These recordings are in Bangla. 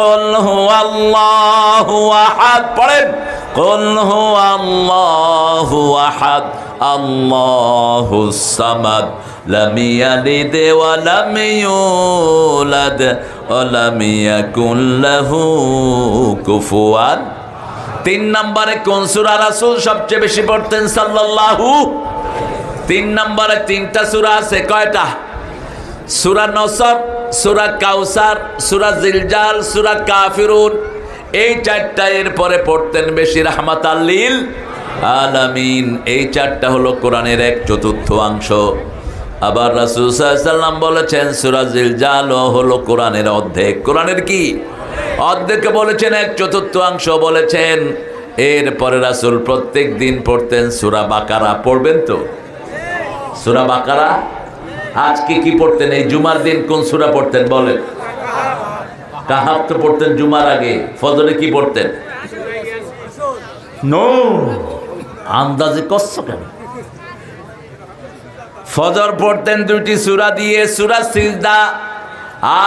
কুল হুয়াল্লাহু আহাদ পড়েন, কুল হুয়াল্লাহু আহাদ আল্লাহুস সামাদ লাম ইয়ালিদ ওয়া লাম ইউলাদ ওয়া লাম ইয়াকুল লাহু কুফুয়ান। 3 নম্বরে কোন সূরা রাসূল সবচেয়ে বেশি পড়তেন সাল্লাল্লাহু? 3 নম্বরে 3টা সূরা আছে, কয়টা? সূরা নসর, সূরা কাউসার, সূরা জিলজাল, সূরা কাফিরুন। এই 4টা এরপরে পড়তেন বেশি রাহমাতাল লিল আলামিন। এই 4টা হলো কোরআনের 1/4 আবার রাসূল সাল্লাল্লাহু আলাইহি ওয়াসাল্লাম বলেছেন সূরা জিলজাল হলো কোরআনের অর্ধেক। কোরআনের কি অর্ধেক বলেছেন, 1/4 বলেছেন। এরপরে রাসূল প্রত্যেক দিন পড়তেন সূরা বাকারা। পড়বেন তো সূরা বাকারা? আজকে কি পড়তেন? এই জুমার দিন কোন সূরা পড়তেন বলেন? কাহাফ তো পড়তেন জুমার আগে। ফজরে কি পড়তেন? নো, আন্দাজে কষ্ট কেন? ফজর পড়তেন 2টি সূরা দিয়ে, সূরা সিজদা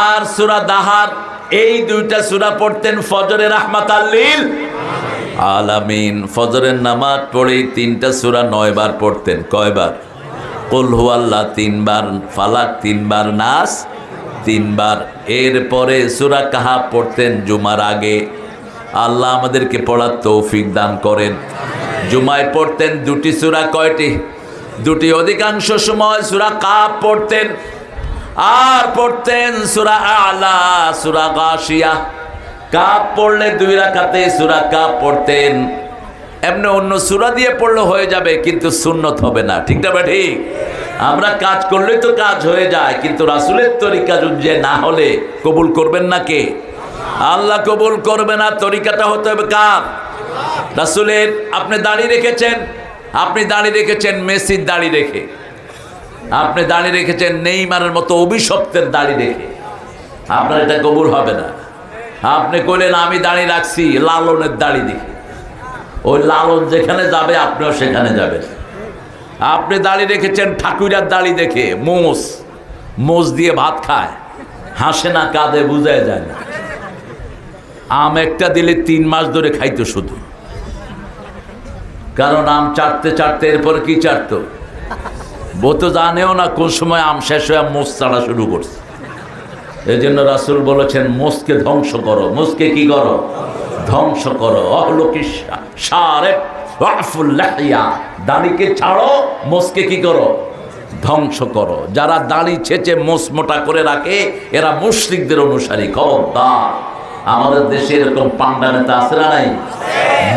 আর সূরা দাহার। এই 2টা সূরা পড়তেন ফজরে রাহমাতাল লিল আলামিন। ফজরের নামাজ পড়ে 3টা সূরা 9 বার পড়তেন। কয়বার? কুল হুয়াল্লাহ 3 বার, ফালাক 3 বার, নাস 3 বার। এরপরে সূরা কাহাফ পড়তেন জুমার আগে। আল্লাহ আমাদেরকে পড়ার তৌফিক দান করেন। জুমায় পড়তেন 2টি সূরা। কয়টি? 2টি। অধিকাংশ সময় সূরা কাহাফ পড়তেন আর পড়তেন সূরা আলা, সূরা গাশিয়া। কাহাফ পড়লে 2 রাকাতে সূরা কাহাফ পড়তেন। এমনি অন্য সূরা দিয়ে পড়লে হয়ে যাবে, কিন্তু সুন্নত হবে না। ঠিক না ঠিক? আমরা কাজ করলেই তো কাজ হয়ে যায়, কিন্তু রাসূলের তরিকা যদি না হলে কবুল করবেন না কে? আল্লাহ কবুল করবে না। তরিকাটা হতে হবে কার? রাসূলের। আপনি দাড়ি রেখেছেন, আপনি দাড়ি রেখেছেন মেসির দাড়ি রেখে, আপনি দাড়ি রেখেছেন নেইমারের মতো অভিশপ্তের দাড়ি রেখে, আপনার এটা কবুল হবে না। আপনি কইলেন আমি দাড়ি রাখছি লালনের দাড়ি দেখে, ওই লালন যেখানে যাবে আপনিও সেখানে যাবেন। আপনি দাড়ি রেখেছেন ঠাকুরার দাড়ি দেখে, মোষ দিয়ে ভাত খায়, হাসে না কাঁদে, বুঝায় যায় না। আম একটা দিলে 3 মাস ধরে খাইতো শুধু, কারণ আম চাটতে চাটতে এরপর কি চাটতো বো তো জানেও না কোন সময় আম শেষ হয়ে মোষ চাড়া শুরু করছে। এই জন্য রাসূল বলেছেন মোষকে ধ্বংস করো। মোষকে কি করো? ধ্বংস করো। দাড়িকে ছাড়ো, মোষকে কি করো? ধ্বংস করো। যারা দাড়ি ছেঁচে মোষ মোটা করে রাখে এরা মুশরিকদের অনুসারী। খবরদার। আমাদের দেশে এরকম পান্ডা নেতা আছে না নাই?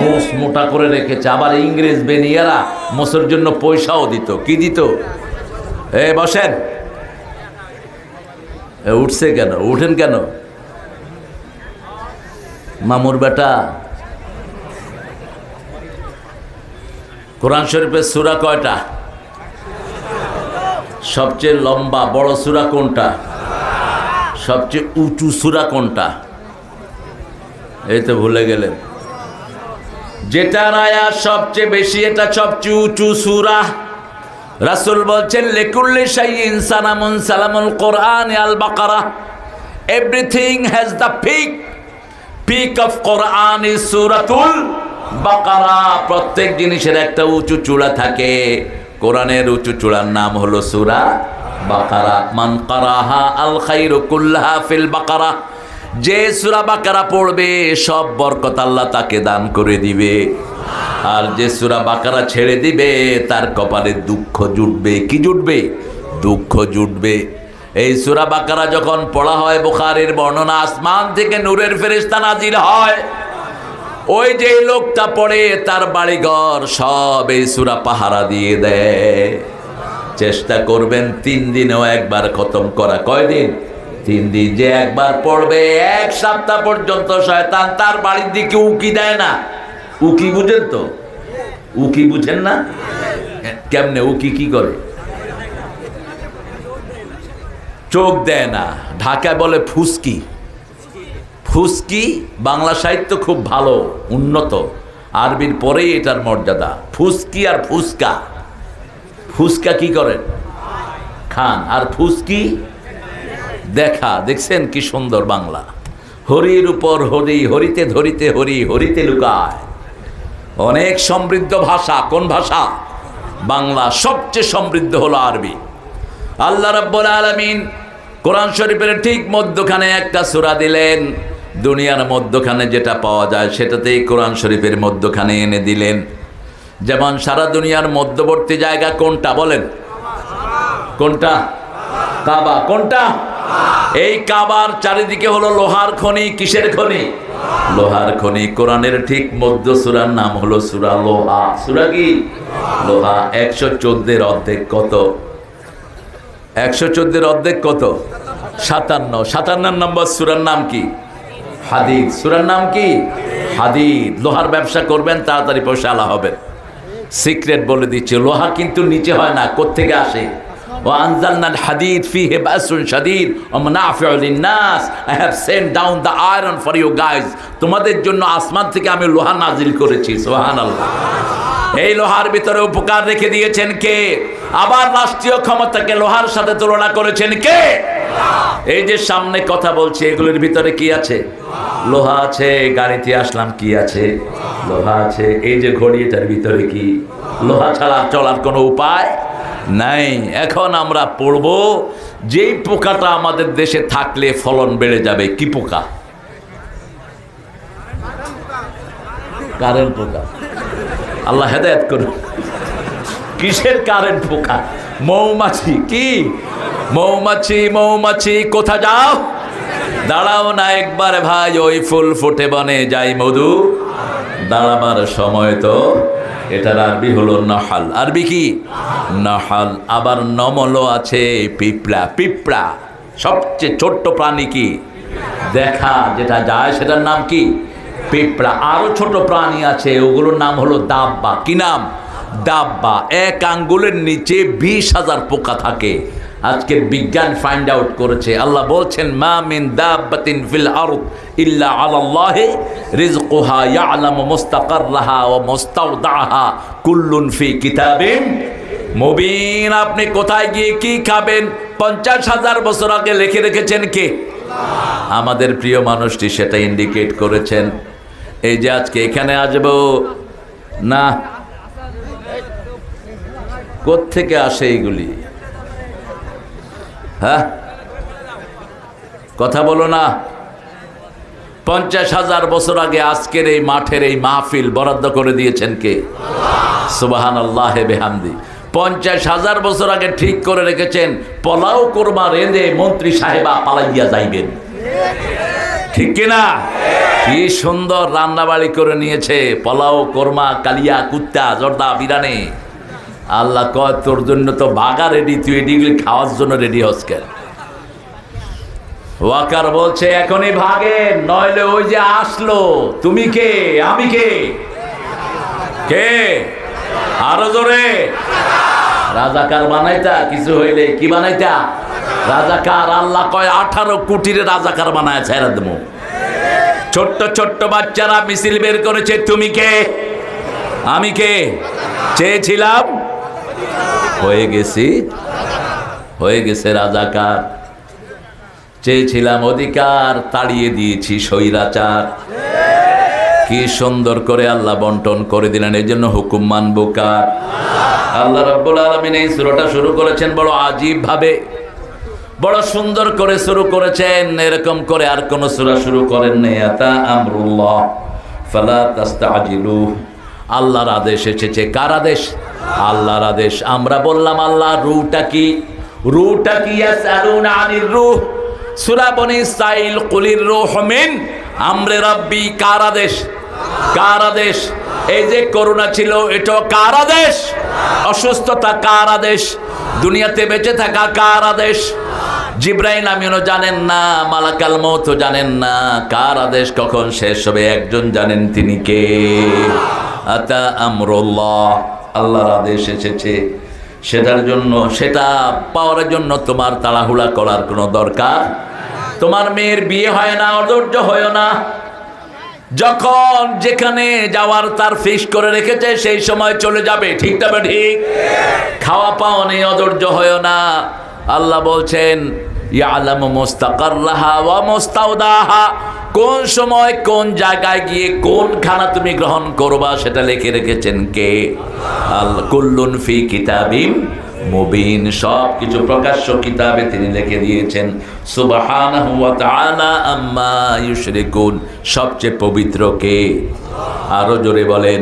মোষ মোটা করে রেখেছে। আবার ইংরেজ বেনিয়ারা মোষের জন্য পয়সাও দিত। কি দিত? বসেন। উঠছে কেন? উঠেন কেন? মামুর বেটা। কোরআন শরীফের সূরা কয়টা? সবচেয়ে লম্বা বড় সূরা কোনটা? সবচেয়ে উঁচু সূরা কোনটা? এই তো ভুলে গেলেন। যেটার আয়াত সবচেয়ে বেশি এটা সবচেয়ে উঁচু সূরা। রাসূল বলছেন লিকুল্লি শাইইন সালামুন সালামুল কোরআন আল বাকারা। Everything has the peak of Quran is সূরাতুল বাকারা। প্রত্যেক জিনিসের একটা উঁচু চূড়া থাকে। কোরআনের উঁচু চূড়ার নাম হলো সূরা বাকারা। মান কারাহা আল খায়রু কুল্লাহা ফিল বাকারা। যে সূরা বাকারা পড়বে সব বরকত আল্লাহ তাকে দান করে দিবে। আর যে সূরা বাকারা ছেড়ে দিবে তার কপালে দুঃখ জুটবে। কি জুটবে? দুঃখ জুটবে। এই সূরা বাকারা যখন পড়া হয়, বুখারীর বর্ণনা, আসমান থেকে নূরের ফেরেশতা নাজিল হয়। ওই যে লোকটা পড়ে তার বাড়িঘর সব এই সূরা পাহারা দিয়ে দেয়। চেষ্টা করবেন 3 দিনেও একবার খতম করা। কয়দিন? 3 দিন। যে একবার পড়বে 1 সপ্তাহ পর্যন্ত শয়তান তার বাড়ির দিকে উকি দেয় না। উকি বুঝেন তো? উকি বুঝেন না? কেমনে উকি? কি করে? চোখ দেয় না। ঢাকায় বলে ফুসকি। ফুসকি বাংলা সাহিত্য খুব ভালো, উন্নত। আরবির পরেই এটার মর্যাদা। ফুসকি আর ফুসকা। ফুসকা কি করেন? খান। আর ফুসকি দেখা। দেখছেন কি সুন্দর বাংলা। হরির উপর হরি, হরিতে ধরিতে হরি, হরিতে লুকায়। অনেক সমৃদ্ধ ভাষা। কোন ভাষা? বাংলা। সবচেয়ে সমৃদ্ধ হলো আরবি। আল্লাহ রাব্বুল আলামিন কোরআন শরীফের ঠিক মধ্যখানে একটা সূরা দিলেন। দুনিয়ার মধ্যখানে যেটা পাওয়া যায় সেটাতেই কোরআন শরীফের মধ্যখানে এনে দিলেন। যেমন সারা দুনিয়ার মধ্যবর্তী জায়গা কোনটা বলেন? কোনটা? কাবা। কোনটা? এই কাবার চারিদিকে হলো লোহার খনি। কিসের খনি? লোহার খনি। কোরআনের ঠিক মধ্য সূরার নাম হলো সূরা লোহা। সূরা কি? লোহা। 114 অর্ধেক কত? 114 অর্ধেক কত? 57। 57 নম্বর সূরার নাম কি? হাদিদ। সূরার নাম কি? হাদিদ। লোহার ব্যবসা করবেন, তাড়াতাড়ি পয়সা আলা হবে। সিক্রেট বলে দিচ্ছে, লোহা কিন্তু নিচে হয় না। কোত্থেকে আসে? وأنزلنا الحديد فيه بأس شديد ومنافع للناس. I have sent down the iron for you guys. তোমাদের জন্য আসমান থেকে আমি লোহা নাজিল করেছি। সুবহানাল্লাহ। এই লোহার ভিতরে উপকার রেখে দিয়েছেন কে? আবার রাষ্ট্রীয় ক্ষমতাকে লোহার সাথে তুলনা করেছেন কে? এই যে সামনে কথা বলছে, এগুলোর ভিতরে কি আছে? লোহা আছে। গাড়িতে আসলাম, কি আছে? লোহা আছে। এই যে ঘড়ি, এটার ভিতরে কি? লোহা ছাড়া চলার কোনো উপায় নাই। এখন আমরা পড়ব যেই পোকাটা আমাদের দেশে থাকলে ফলন বেড়ে যাবে। কি পোকা? কারেন্ট পোকা। আল্লাহ হেদায়েত করুন। কিসের কারেন্ট পোকা? মৌমাছি। কি? মৌমাছি। মৌমাছি কোথা যাও? দাঁড়াও না একবার ভাই, ওই ফুল ফুটে বনে যাই মধু। দাঁড়াবার সময় তো। এটার আরবি হলো নাহাল। আরবি কি? নাহাল। আবার নমলও আছে, পিঁপড়া। পিঁপড়া সবচেয়ে ছোট্ট প্রাণী। কি? দেখা যেটা যায় সেটার নাম কি? পিঁপড়া। আরো ছোট প্রাণী আছে, ওগুলোর নাম হলো দাব্বা। কি নাম? দাব্বা। এক আঙ্গুলের নিচে 20,000 পোকা থাকে। আজকের বিজ্ঞান ফাইন্ড আউট করেছে। আল্লাহ বলছেন, মা মিন দাব্বাতিন ফিল আরদ ইল্লা আলাল্লাহি রিজকুহা ইয়ালামু মুস্তাকাররাহা ওয়া মুস্তাওদাহা কুল্লুন ফি কিতাবিন মুবিন। আপনি কোথায় গিয়ে কি খাবেন 50,000 বছর আগে লিখে রেখেছেন কে? আমাদের প্রিয় মানুষটি সেটা ইন্ডিকেট করেছেন। এই যে আজকে এখানে আসবো না, কোত্থেকে আসে এইগুলি? হ্যাঁ, কথা বলো না। 50,000 বছর আগে আজকের এই মাঠের এই মাহফিল বরাদ্দ করে দিয়েছেন কে? সুবহানাল্লাহ বিহামদি। 50,000 বছর আগে ঠিক করে রেখেছেন, পোলাও কোরমা রেঁধে মন্ত্রী সাহেবা পালাইয়া যাইবেন। ঠিক কিনা? কি সুন্দর রান্নাবাড়ি করে নিয়েছে। পোলাও কোরমা, কালিয়া, কুত্তা, জর্দা, বিরানি। আল্লাহ কয়, তোর জন্য তো ভাগা রেডি, তুই এদিকে খাওয়ার জন্য রেডি হস কেন? ওয়াকার বলছে, এখনই ভাগেন, নইলে ওই যে আসলো। তুমি কে? আমি কে? কে? আরো জোরে। রাজাকার বানাইতা? কিছু হইলে কি বানাইতা? রাজাকার। আল্লাহ কয় 18 কোটির রাজাকার বানায় ছেড়ে দেবো। ছোট্ট ছোট্ট বাচ্চারা মিছিল বের করেছে। তুমি কে? আমি কে? চেয়েছিলাম, হয়ে গেছি। হয়ে গেছে রাজাকার। চেয়েছিলাম অধিকার, তাড়িয়ে দিয়েছি স্বৈরাচার। কি সুন্দর করে আল্লাহ বন্টন করে দিলেন। এই জন্য হুকুম মানবো কার? আল্লাহ রাব্বুল আলামিন এই সূরাটা শুরু করেছেন বড় আজীব ভাবে, বড় সুন্দর করে শুরু করেছেন। এরকম করে আর কোন সূরা শুরু করেন নাই। আতা আমরুল্লাহ ফালা তাস্তাজিলু। আল্লাহর আদেশ এসেছে। কার আদেশ? আল্লাহর আদেশ। আমরা বললাম আল্লাহ রূহটা কি? রূহটা কি? ইয়াসআলুনা আনির রূহ। সূরা বনী ইসরাঈল, কুলির রূহু মিন আমরি রাব্বি। কার আদেশ? কার আদেশ? এই যে করোনা ছিল, এটা কার আদেশ? অসুস্থতা কার আদেশ? দুনিয়াতে বেঁচে থাকা কার আদেশ? জিব্রাইল আমিনও জানেন না, মালাকাল মউতও জানেন না। কার আদেশ কখন শেষ হবে একজন জানেন, তিনি কে? আতা আমরুল্লাহ। আল্লাহর আদেশ এসেছে। সেটার জন্য, সেটা পাওয়ার জন্য তোমার তাড়াহুড়া করার কোনো দরকার। তোমার মেয়ের বিয়ে হয় না, অধৈর্য হয় না। যখন যেখানে যাওয়ার তার ফিক্স করে রেখেছে, সেই সময় চলে যাবে। ঠিক তবে ঠিক। খাওয়া পাওয়া নেই, অধৈর্য হয় না। আল্লাহ বলছেন ইয়ালামু মুস্তাকাররাহা ওয়া মুস্তাওদাহা, কোন সময় কোন জায়গায় গিয়ে কোন খানা তুমি গ্রহণ করবা সেটা লিখে রেখেছেন কে? আল কুল্লুন ফি কিতাবিম মুবিন, সব কিছু প্রকাশ্য কিতাবে তিনি লিখে দিয়েছেন। সুবহানাহু ওয়া তাআলা আম্মা ইউশরিকুন, সবচেয়ে পবিত্র কে? আরো জোরে বলেন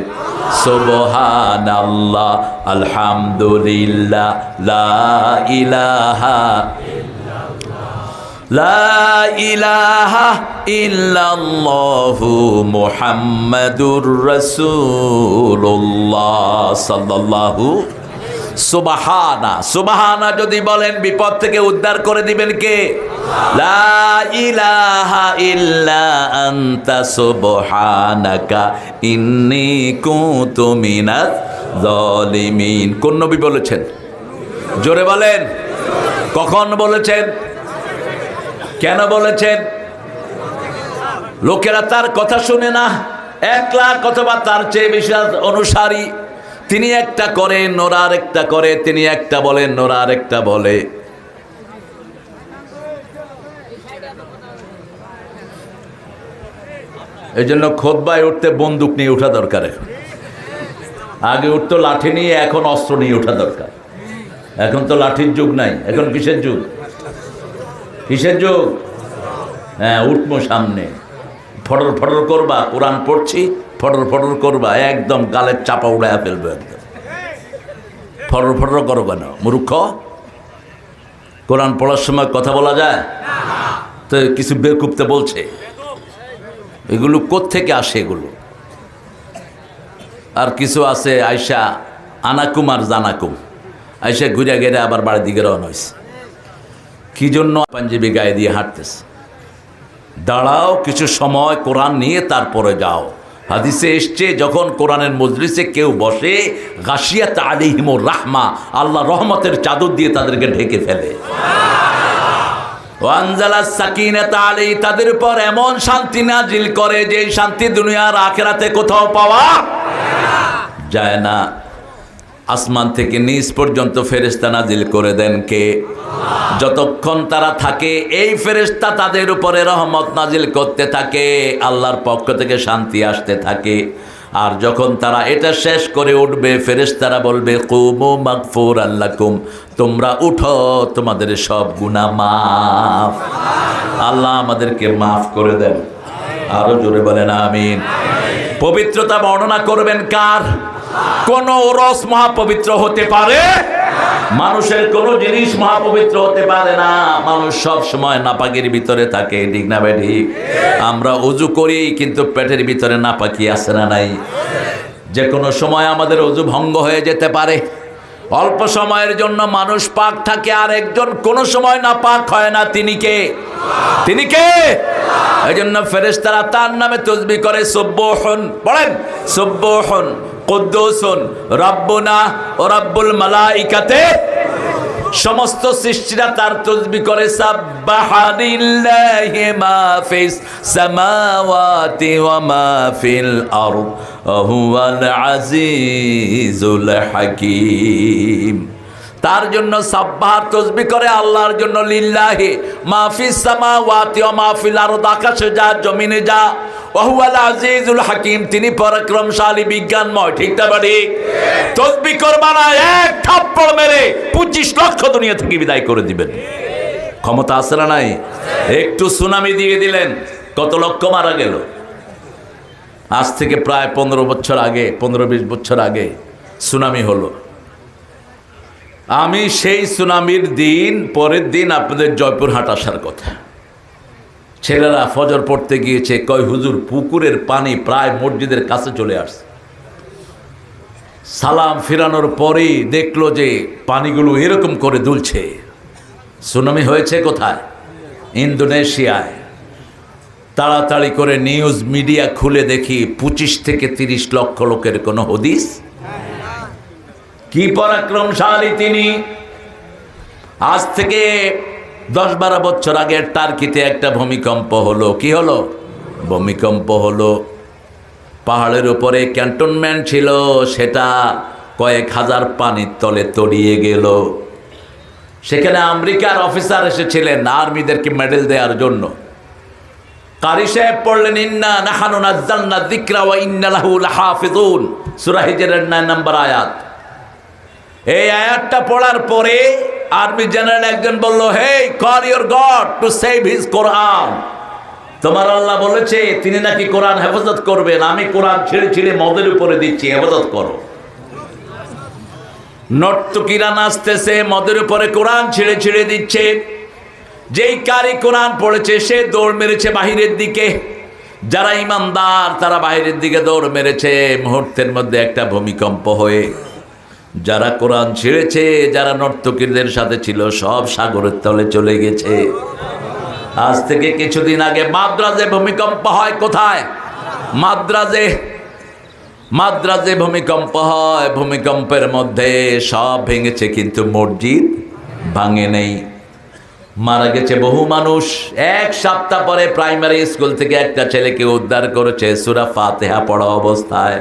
সুবহানাল্লাহ, আলহামদুলিল্লাহ, লা ইলাহা ইল্লাল্লাহু মুহাম্মাদুর রাসূলুল্লাহ সাল্লাল্লাহু। সুবহানা যদি বলেন বিপদ থেকে উদ্ধার করে দিবেন কে? লা ইলাহা ইল্লা আনতা সুবহানাকা ইন্নী কুনতু মিনাজ জালিমিন। কোন নবী বলেছেন? জোরে বলেন। কখন বলেছেন? কেন বলেছেন? লোকেরা তার কথা শুনে না, 1 লাখ অথবা তার চেয়ে বেশি অনুসারী। তিনি একটা করেন, ওরা আরেকটা করে, তিনি একটা বলেন, ওরা আরেকটা বলে। এই জন্য খুতবায় উঠতে বন্দুক নিয়ে ওঠা দরকার। এখন আগে উঠতো লাঠি নিয়ে, এখন অস্ত্র নিয়ে ওঠা দরকার। এখন তো লাঠির যুগ নাই, এখন কিসের যুগ? কিসের যুগ? হ্যাঁ, উঠবো সামনে, ফটর ফটর করবা, কোরআন পড়ছি, ফটর ফটর করবা, একদম গালের চাপা উড়াইয়া ফেলবে। একদম ফটর ফটর করবা না, মূর্খ। কোরআন পড়ার সময় কথা বলা যায় তো? কিছু বেকুবতে বলছে, এগুলো কোত্থেকে আসে এগুলো? আর কিছু আছে আয়সা আনাকুম আর জানাকুম, আয়সা ঘুরে গেড়ে আবার বাড়ির দিকে রওনা হয়েছে। কি জন্য? পাঞ্জাবি গায়ে দিয়ে হাঁটতেছে। দাঁড়াও কিছু সময়, কোরআন নিয়ে তারপরে যাও। হাদিসে এসছে, যখন কোরআনের মজলিসে কেউ বসে, গাশিয়াত আলাইহিমুর রাহমা, আল্লাহ রহমতের চাদর দিয়ে তাদেরকে ঢেকে ফেলে। ওয়ানজালাস সাকিনাতা আলাইহি, তাদের উপর এমন শান্তি নাজিল করে যে শান্তি দুনিয়ার আখিরাতে কোথাও পাওয়া যায় না। আসমান থেকে নিচ পর্যন্ত ফেরেশতা নাজিল করে দেন কে? যতক্ষণ তারা থাকে এই ফেরেশতা তাদের উপরে রহমত নাজিল করতে থাকে, আল্লাহর পক্ষ থেকে শান্তি আসতে থাকে। আর যখন তারা এটা শেষ করে উঠবে, ফেরেশতারা বলবে কুমু মাগফুরান লাকুম, তোমরা উঠো, তোমাদের সব গুনাহ মাফ। আল্লাহ আমাদেরকে মাফ করে দেন। আরো জোরে বলেন আমিন। পবিত্রতা বর্ণনা করবেন কার? কোন ওরস মহাপবিত্র হতে পারে? মানুষের কোন জিনিস মহাপবিত্র হতে পারে না। মানুষ সব সময় নাপাকের ভিতরে থাকে, ঠিক না ভাই? ঠিক। আমরা ওযু করি কিন্তু পেটের ভিতরে নাপাকি আছে না নাই? যে কোনো সময় আমাদের ওযু ভঙ্গ হয়ে যেতে পারে। অল্প সময়ের জন্য মানুষ পাক থাকে, আর একজন কোন সময় নাপাক হয় না। তিনি কে? তিনি কে? এই জন্য ফেরেশতারা তার নামে তাসবিহ করে। সুবহান, বলেন সুবহান কুদ্দুসুন রাব্বুনা ওয়া রাব্বুল মালাইকাতে, সমস্ত সৃষ্টিরা তার তাসবিহ করে। সাব্বাহালিল্লাহি মা ফিস সামাওয়াতি ওয়া মা ফিল আরদ ওয়া হুয়াল আজিজুল হাকীম। তার জন্য সাব্বাহ তাসবিহ করে, আল্লাহর জন্য লিল্লাহি মা ফিস সামাওয়াতি ওয়া মা ফিল আরদ, আকাশে যা জমিনে যা, ওয়া হুয়াল আজিজুল হাকীম, তিনি পরাক্রমশালী বিজ্ঞানময়, ঠিক না বাড়ি? তাসবিহ করবা না, এক থাপ্পড় মেরে 25 লক্ষ দুনিয়া থেকে বিদায় করে দিবেন। ক্ষমতা আছে না নাই? একটু সুনামি দিয়ে দিলেন, কত লক্ষ মারা গেল। আজ থেকে প্রায় 15 বছর আগে, 15-20 বছর আগে সুনামি হলো। আমি সেই সুনামির দিন, পরের দিন আপনাদের জয়পুরহাট আসার কথা। ছেলেরা ফজর পড়তে গিয়েছে, কয় হুজুর পুকুরের পানি প্রায় মসজিদের কাছে চলে আসছে। সালাম ফিরানোর পরেই দেখলো যে পানিগুলো এরকম করে দুলছে। সুনামি হয়েছে কোথায়? ইন্দোনেশিয়ায়। তাড়াতাড়ি করে নিউজ মিডিয়া খুলে দেখি 25 থেকে 30 লক্ষ লোকের কোনো হদিস। কি পরাক্রমশালী তিনি! আজ থেকে 10-12 বছর আগে টার্কিতে একটা ভূমিকম্প হলো। কি হলো? ভূমিকম্প হলো। পাহাড়ের উপরে ক্যান্টনমেন্ট ছিল, সেটা কয়েক হাজার পানির তলে তলিয়ে গেল। সেখানে আমেরিকার অফিসার এসেছিলেন আর্মিদেরকে মেডেল দেওয়ার জন্য। কারি সাহেব পড়লেন ইন্না নাহানু নাযালনা যিকরা ওয়া ইন্না লাহু লাহাফিজুন, সূরা হিজরের 9 নম্বর আয়াত। এই আয়াতটা পড়ার পরে আর্মি জেনারেল একজন বলল, he call your god to save his Quran. তোমার আল্লাহ বলেছে তিনি নাকি কোরআন হেফাজত করবেন, আমি কোরআন ছিঁড়ে ছিঁড়ে মদের উপরে দিচ্ছি, হেফাজত করো। নর্তকীরা নাচতেছে, মদের উপরে কোরআন ছিঁড়ে ছিঁড়ে দিচ্ছে। যেই কারি কোরআন পড়েছে সে দৌড় মেরেছে বাহিরের দিকে। যারা ইমানদার তারা বাহিরের দিকে দৌড় মেরেছে। মুহূর্তের মধ্যে একটা ভূমিকম্প হয়ে যারা কোরআন ছিঁড়েছে, যারা নর্তকীদের সাথে ছিল, সব সাগরের তলে চলে গেছে। আজ থেকে কিছুদিন আগে মাদ্রাজে ভূমিকম্প হয়। কোথায়? মাদ্রাজে ভূমিকম্প হয়। ভূমিকম্পের মধ্যে সব ভেঙেছে কিন্তু মসজিদ ভাঙে নেই। মারা গেছে বহু মানুষ। এক সপ্তাহ পরে প্রাইমারি স্কুল থেকে একটা ছেলেকে উদ্ধার করেছে সূরা ফাতিহা পড়া অবস্থায়।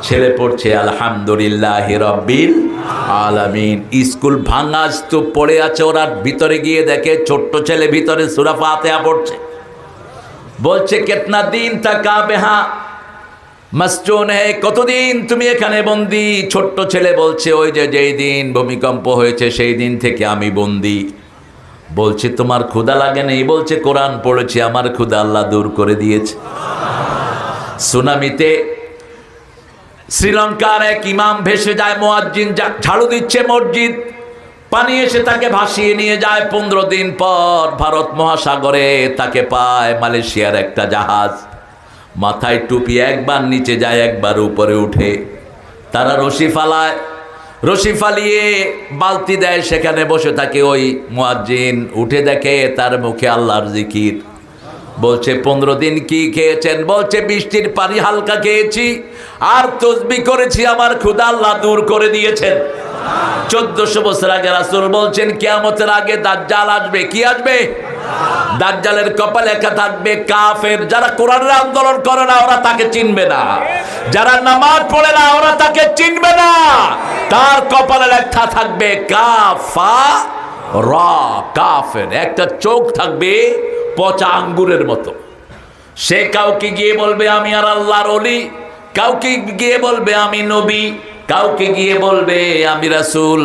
ছেলে পড়ছে আলহামদুলিল্লাহি রাব্বিল আলামিন। স্কুল ভাঙা স্তূপ পড়ে আছে, ওরা ভিতরে গিয়ে দেখে ছোট্ট ছেলে ভিতরে সূরা ফাতিহা পড়ছে। বলছে কিতনা দিন তক আপ ইহা মাসজুন হে, কতদিন তুমি এখানে বন্দি? ছোট্ট ছেলে বলছে ওই যে যেই দিন ভূমিকম্প হয়েছে সেই দিন থেকে আমি বন্দি। বলছে তোমার ক্ষুধা লাগে নেই? বলছে কোরআন পড়েছি, আমার ক্ষুধা আল্লাহ দূর করে দিয়েছে। সুনামিতে শ্রীলঙ্কার এক ইমাম ভেসে যায়, মুয়াজ্জিন ঝাড়ু দিচ্ছে মসজিদ, পানি এসে তাকে ভাসিয়ে নিয়ে যায়। 15 দিন পর ভারত মহাসাগরে তাকে পায় মালয়েশিয়ার একটা জাহাজ। মাথায় টুপি, একবার নিচে যায় একবার উপরে উঠে। তারা রশি ফালায়, রশি ফালিয়ে বালতি দেয়, সেখানে বসে থাকে ওই মুয়াজ্জিন। উঠে দেখে তার মুখে আল্লাহর জিকির। বলছে 15 দিন কি খেয়েছেন? বলছে বৃষ্টির পানি হালকা খেয়েছি আর তসবিহ করেছি, আমার ক্ষুধা আল্লাহ দূর করে দিয়েছেন। 1400 বছর আগে রাসূল বলছেন কিয়ামতের আগে দাজ্জাল আসবে। কি আসবে? দাজ্জালের কপালে লেখা থাকবে কাফের। যারা কোরআনের আন্দোলন করে না ওরা তাকে চিনবে না, যারা নামাজ পড়ে না ওরা তাকে চিনবে না। তার কপালে লেখা থাকবে কাফারা, কাফের। একটা চোখ থাকবে পচা আঙ্গুরের মতো। সে কাউকে গিয়ে বলবে আমি আর আল্লাহর ওলি, কাউকে গিয়ে বলবে আমি নবী, কাউকে গিয়ে বলবে আমি রাসূল।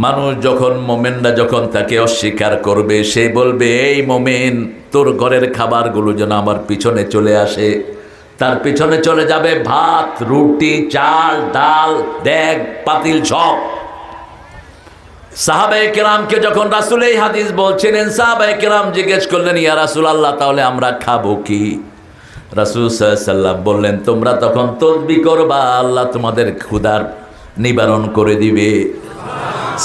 মানুষ যখন, মোমেনরা যখন তাকে অস্বীকার করবে, সে বলবে এই মোমেন, তোর ঘরের খাবারগুলো যেন আমার পিছনে চলে আসে। তার পিছনে চলে যাবে ভাত, রুটি, চাল, ডাল, দেগ, পাতিল সব। সাহাবায়ে কেরামকে যখন রাসূল এই হাদিস বলছিলেন, সাহাবায়ে কেরাম জিজ্ঞেস করলেন ইয়া রাসূলুল্লাহ, তাহলে আমরা খাবো কি? রাসূল সাল্লাল্লাহু আলাইহি ওয়াসাল্লাম বললেন তোমরা তখন তাসবিহ করবা, আল্লাহ তোমাদের ক্ষুধার নিবারণ করে দিবে।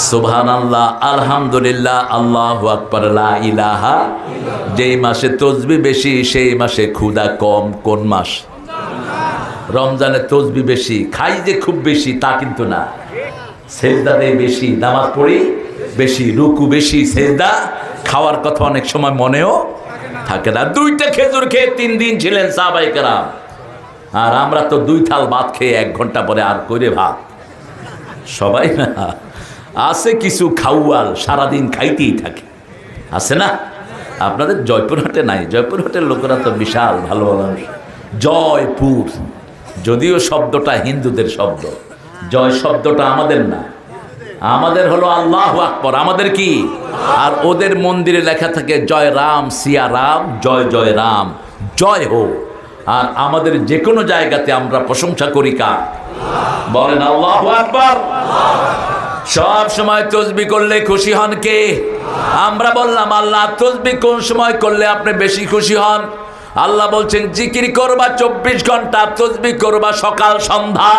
সুবহানাল্লাহ, আলহামদুলিল্লাহ, আল্লাহু আকবার, লা ইলাহা। যেই মাসে তাসবিহ বেশি সেই মাসে ক্ষুধা কম। কোন মাস? রমজানে তাসবিহ বেশি। খাই যে খুব বেশি তা কিন্তু না। সেজদা দেই বেশি, নামাজ পড়ি বেশি, রুকু বেশি, সেজদা। খাওয়ার কথা অনেক সময় মনেও থাকে না। 2টা খেজুর খেয়ে 3 দিন ছিলেন সাহাবায়ে কেরাম। আর আমরা তো 2 থাল ভাত খেয়ে 1 ঘন্টা পরে আর করে ভাত। সবাই না, আছে কিছু খাওয়াল সারাদিন খাইতেই থাকে, আছে না? আপনাদের জয়পুরহাটে নাই? জয়পুরহাটের লোকেরা তো বিশাল ভালো মানুষ। জয়পুর, যদিও শব্দটা হিন্দুদের শব্দ, জয় শব্দটা আমাদের না, আমাদের হলো আল্লাহু আকবার। আমাদের কি? আর ওদের মন্দিরে লেখা থাকে জয় রাম, সিয়া রাম, জয় জয় রাম, জয় হোক। আর আমাদের যে কোনো জায়গাতে আমরা প্রশংসা করি কার? বলেন আল্লাহু আকবার। সব সময় তাসবিহ করলে খুশি হন কে? আমরা বললাম আল্লাহ। তাসবিহ কোন সময় করলে আপনি বেশি খুশি হন? আল্লাহ বলছেন জিকির করবা 24 ঘন্টা, তাসবিহ করবা সকাল সন্ধ্যা।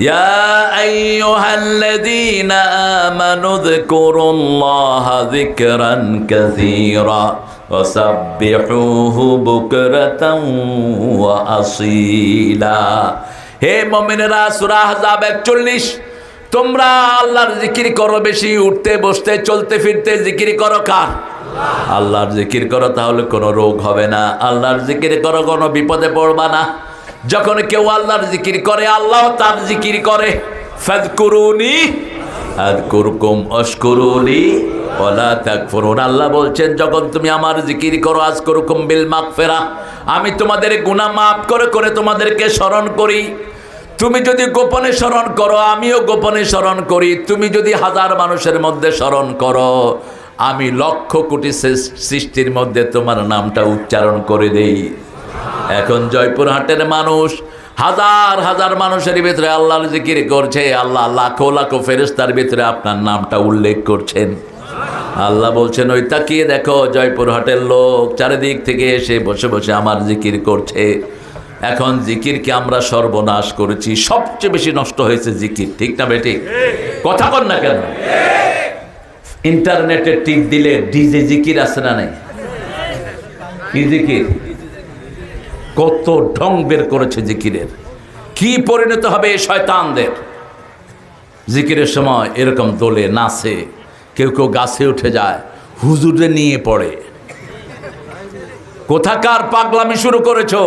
ইয়া আইয়ুহাল্লাযীনা আমানু যকুরুল্লাহা যিকরান কাসীরা ওয়া সাব্বিহুহু বুকরাতান ওয়া আসীলা। হে মুমিনেরা, সূরা আহজাব 41। তোমরা আল্লাহর জিকির করো বেশি, উঠতে বসতে চলতে ফিরতে জিকির করো কার? আল্লাহর জিকির করো, তাহলে কোনো রোগ হবে না। আল্লাহর জিকির করো, কোনো বিপদে পড়বা না। যখন কেউ আল্লাহর জিকির করে আল্লাহ তার জিকির করে। ফাযকুরুনি আযকুরকুম আশকুরুলি ওয়ালা তাকফুরুন। আল্লাহ বলছেন যখন তুমি আমার জিকির করো, আযকুরকুম বিল মাগফিরাহ, আমি তোমাদের গুনাহ মাফ করে করে তোমাদেরকে স্মরণ করি। তুমি যদি গোপনে স্মরণ করো, আমিও গোপনে স্মরণ করি। তুমি যদি হাজার মানুষের মধ্যে স্মরণ করো, আমি লক্ষ কোটি সৃষ্টির মধ্যে তোমার নামটা উচ্চারণ করে দেই। এখন জয়পুরহাটের মানুষ হাজার হাজার মানুষের ভিতরে আল্লাহর জিকির করছে, আল্লাহ লাখো লাখো ফেরেশতার ভিতরে আপনার নামটা উল্লেখ করছেন। আল্লাহ বলছেন ওই তাকিয়ে দেখো, জয়পুরহাটের লোক চারিদিক থেকে এসে বসে বসে আমার জিকির করছে। এখন জিকিরকে আমরা সর্বনাশ করেছি, সবচেয়ে বেশি নষ্ট হয়েছে জিকির, ঠিক না বেটি? কথা কর না কেন? ইন্টারনেটে টিপ দিলে ডিজে জিকির আছে না নাই? কি জিকির, কত ঢং বের করেছে জিকিরের। কি পরিণত হবে এই শয়তানদের? জিকিরের সময় এরকম দোলে নাচে, কেউ কেউ গাছে উঠে যায়, হুজুরে নিয়ে পড়ে। কোথাকার পাগলামি শুরু করেছো?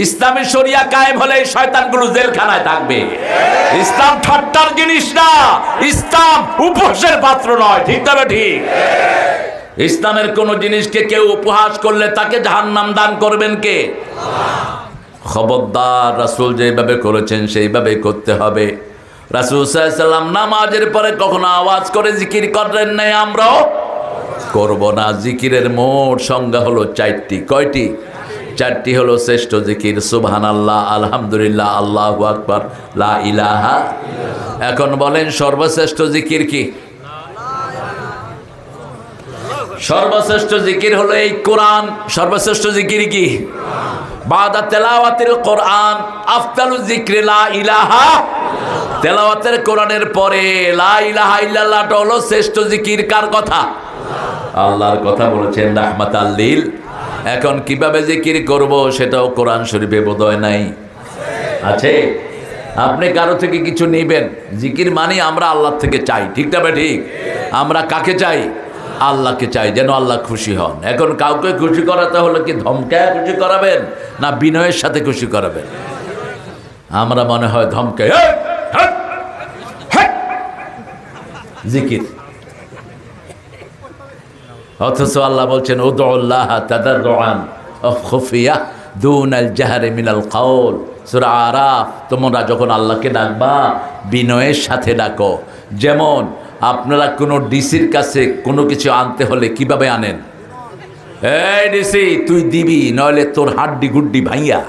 ইসলামী শরিয়া কায়েম হলে এই শয়তানগুলো জেলখানায় থাকবে। ইসলাম ঠাট্টার জিনিস না, ইসলাম উপহাসের পাত্র নয়, ঠিক তবে ঠিক। ইসলামের কোন জিনিসকে কেউ উপহাস করলে তাকে জাহান্নাম দান করবেন কে? খবরদার, রাসূল যেভাবে করেছেন সেইভাবে করতে হবে। রাসূল সাল্লাল্লাহু আলাইহি ওয়াসাল্লাম নামাজের পরে কখনো আওয়াজ করে জিকির করেন নাই, আমরাও করব না। জিকিরের মোট সংজ্ঞা হলো চারটি। কয়টি? চারটি হলো শ্রেষ্ঠ জিকির সুবহানাল্লাহ, আলহামদুলিল্লাহ, আল্লাহু আকবার, লা ইলাহা। এখন বলেন সর্বশ্রেষ্ঠ জিকির কি? সর্বশ্রেষ্ঠ জিকির হলো এই কোরআন। সর্বশ্রেষ্ঠ জিকির কি? বাদা তেলাওয়াতিল কোরআন আফদালু যিকরি লা ইলাহা। তেলাওয়াতের কোরআনের পরে লা ইলাহা ইল্লাল্লাহটা হলো শ্রেষ্ঠ জিকির। কার কথা? আল্লাহর কথা বলেছেন রাহমাতাল লিল। এখন কিভাবে জিকির করব সেটাও কোরআন শরীফে বোধহয় নাই, আছে? আপনি কারো থেকে কিছু নেবেন, জিকির মানে আমরা আল্লাহ থেকে চাই, ঠিক না ঠিক? আমরা কাকে চাই? আল্লাহকে চাই, যেন আল্লাহ খুশি হন। এখন কাউকে খুশি করাতে হলে কি ধমকায় খুশি করাবেন না বিনয়ের সাথে খুশি করাবেন? আমরা মনে হয় ধমকে জিকির, অথচ আল্লাহ বলছেন উদউল্লাহ তাদাররুআন ওয়া খুফিয়া দুনাল জাহরি মিনাল কাউল। সূরা আরাফ। তোমরা যখন আল্লাহকে ডাকবা বিনয়ের সাথে ডাকো। যেমন আপনারা কোনো ডিসির কাছে কোনো কিছু আনতে হলে কিভাবে আনেন? এই ডিসি তুই দিবি, নইলে তোর হাড্ডি গুড্ডি ভাইয়া।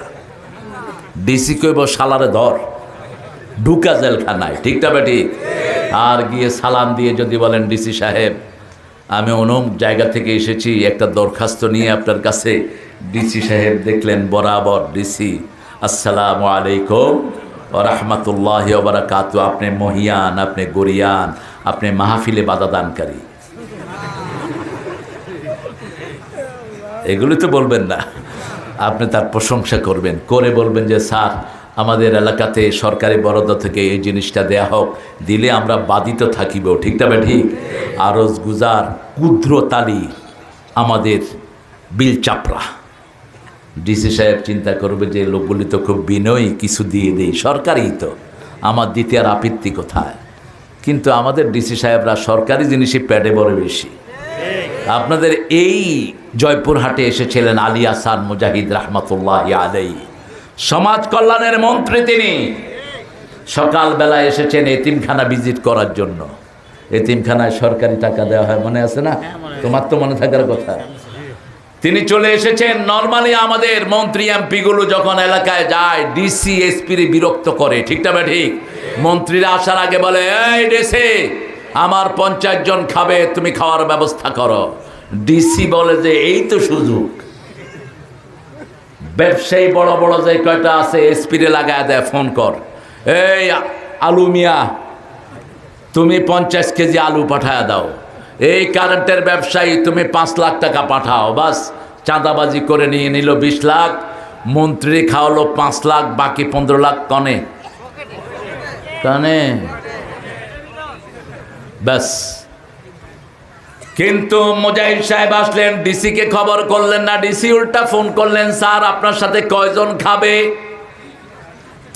ডিসি কইব শালারে ধর, ঢুকা জেলখানায়, ঠিক না ঠিক? আর গিয়ে সালাম দিয়ে যদি বলেন ডিসি সাহেব আমি অমুক জায়গা থেকে এসেছি একটা দরখাস্ত নিয়ে আপনার কাছে। ডিসি সাহেব দেখলেন বরাবর ডিসি, আসসালামু আলাইকুম ওয়া রাহমাতুল্লাহি ওয়া বারাকাতুহু। আপনি মহিয়ান, আপনি গরিয়ান, আপনি মাহফিলে বাধা দানকারী। এগুলো তো বলবেন না, আপনি তার প্রশংসা করবেন, করে বলবেন যে স্যার আমাদের এলাকাতে সরকারি বরাদ্দ থেকে এই জিনিসটা দেয়া হোক, দিলে আমরা বাধিত থাকিব, ঠিক না ঠিক? আরজ গুজার ক্ষুদ্র তালি আমাদের বিল চাপড়া। ডিসি সাহেব চিন্তা করবে যে লোকগুলি তো খুব বিনয়ী, কিছু দিয়ে দেই, সরকারি তো, আমার দিতে আর আপত্তি কোথায়? কিন্তু আমাদের ডিসি সাহেবরা সরকারি জিনিসই প্যাডে বড় বেশি। আপনাদের এই জয়পুরহাটে এসেছিলেন আলী আহসান মুজাহিদ রাহমাতুল্লাহি আলাইহি, সমাজ কল্যাণের মন্ত্রী। তিনি সকালবেলায় এসেছেন এতিমখানা ভিজিট করার জন্য। এতিমখানায় সরকারি টাকা দেওয়া হয়, মনে আছে না? তোমার তো মনে থাকার কথা। তিনি চলে এসেছেন। নর্মালি আমাদের মন্ত্রী এমপিগুলো যখন এলাকায় যায় ডিসি এসপি বিরক্ত করে, ঠিক না ঠিক? মন্ত্রীরা আসার আগে বলে এই ডিসি আমার 50 জন খাবে, তুমি খাওয়ার ব্যবস্থা করো। ডিসি বলে যে এই তো সুযোগ। ব্যবসায়ী বড় বড় যে কয়টা আছে এসপিরে লাগায় দেয়, ফোন কর, এই আলু মিয়া তুমি 50 কেজি আলু পাঠায় দাও। এই কারেন্টের ব্যবসায়ী তুমি 5 লাখ টাকা পাঠাও। বাস চাঁদাবাজি করে নিয়ে নিল 20 লাখ, মন্ত্রী খাওয়ালো 5 লাখ, বাকি 15 লাখ কনে কানে ব্যাস। কিন্তু মুজাহিদ সাহেব আসলেন, ডিসিকে খবর করলেন না। ডিসি উল্টা ফোন করলেন, স্যার আপনার সাথে কয়জন খাবে?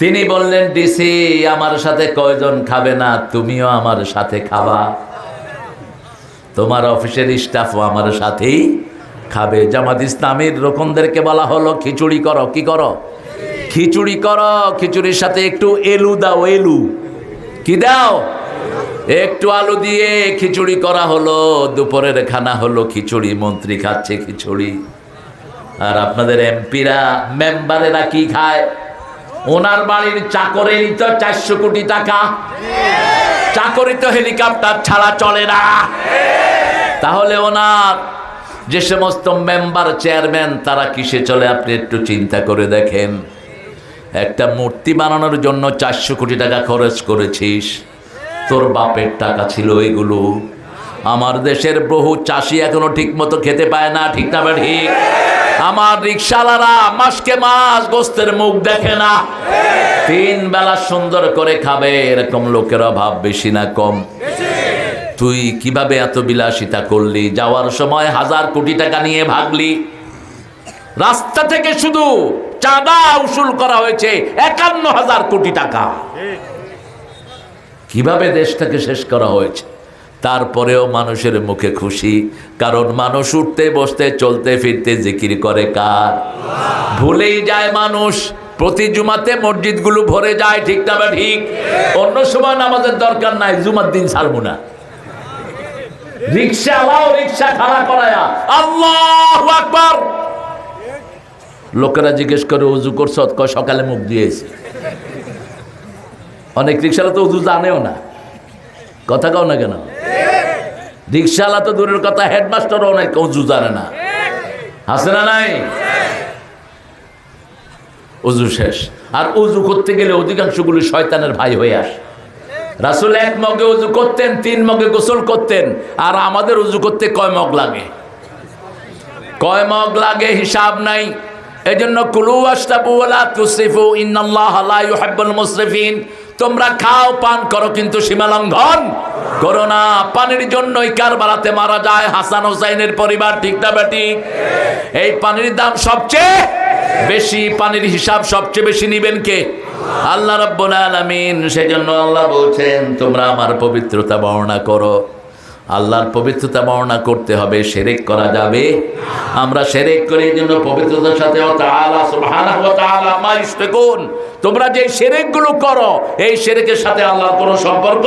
তিনি বললেন, ডিসি আমার সাথে কয়জন খাবে না, তুমিও আমার সাথে খাবা, তোমার অফিসের স্টাফও আমার সাথেই খাবে। জামাত ইসলামের রকমদেরকে বলা হলো, খিচুড়ি করো। কি করো? খিচুড়ি করো। খিচুড়ির সাথে একটু এলু দাও। এলু কি দাও? একটু আলু দিয়ে খিচুড়ি করা হলো। দুপুরের খানা হলো খিচুড়ি, মন্ত্রী খাচ্ছে খিচুড়ি। আর আপনাদের এমপিরা, মেম্বারেরা কি খায়? ওনার বাড়ির চাকরেই তো 400 কোটি টাকা। চাকরি তো হেলিকপ্টার ছাড়া চলে না। তাহলে ওনার যে সমস্ত মেম্বার, চেয়ারম্যান, তারা কিসে চলে আপনি একটু চিন্তা করে দেখেন। একটা মূর্তি বানানোর জন্য 400 কোটি টাকা খরচ করেছিস, তোর বাপের টাকা ছিল এগুলো। আমার দেশের বহু চাষি এখনো ঠিক মতো খেতে পায় না, ঠিক না ঠিক? আমার রিকশাওয়ালারা মাসকে মাস গোস্তের মুখ দেখে না। 3 বেলা সুন্দর করে খাবে, এরকম লোকের অভাব বেশি না কম? তুই কিভাবে এত বিলাসিতা করলি? যাওয়ার সময় 1000 কোটি টাকা নিয়ে ভাগলি। রাস্তা থেকে শুধু চাঁদা উসুল করা হয়েছে 51,000 কোটি টাকা। কিভাবে দেশটাকে শেষ করা হয়েছে? তারপরেও মানুষের মুখে খুশি, কারণ মানুষ উঠতে বসতে চলতে ফিরতে জিকির করে কার? ভুলেই যায় মানুষ। প্রতি জুমাতে মসজিদগুলো ভরে যায়, ঠিক না ঠিক? অন্য সময় নামাজের দরকার নাই, জুমার দিন ছাড়বো না। রিক্সাওয়ালাও রিক্সা খাড়া করায়া আল্লাহু আকবার। লোকেরা জিজ্ঞেস করে, উজু করছো? কয় সকালে মুখ দিয়েছে। অনেক রিক্সাওয়ালা তো উজু জানেও না। কথা কও না কেন? রিক্সাওয়ালা তো দূরের কথা, হেডমাস্টারও অনেক উজু জানে না। আছে না নাই? উজু শেষ। আর উজু করতে গেলে অধিকাংশগুলি শয়তানের ভাই হয়ে আসে। রাসূল 1 মগে উজু করতেন, 3 মগে গোসল করতেন। আর আমাদের উজু করতে কয় মগ লাগে? কয় মগ লাগে হিসাব নাই। এজন্য কুলু ওয়াশরাবু ওয়ালা তুসরিফু ইন্নাল্লাহা লা ইউহিব্বুল মুসরিফিন। তোমরা খাও, পান করো, কিন্তু সীমা লঙ্ঘন করো না। পানির জন্যই কারবালাতে মারা যায় হাসান হোসাইনের পরিবার, ঠিক না ঠিক? এই পানির দাম সবচেয়ে বেশি, পানির হিসাব সবচেয়ে বেশি নিবেন কে? আল্লাহ রাব্বুল আলামিন। সেজন্য আল্লাহ বলছেন, তোমরা আমার পবিত্রতা বর্ণনা করো। আল্লাহর পবিত্রতা বর্ণনা করতে হবে, শিরক করা যাবে। আমরা শিরক করি, এই জন্য পবিত্রতার সাথে তাআলা সুবহানাহু ওয়া তাআলা মা ইশরিকুন। তোমরা যে শিরকগুলো করো, এই শিরকের সাথে আল্লাহর কোনো সম্পর্ক।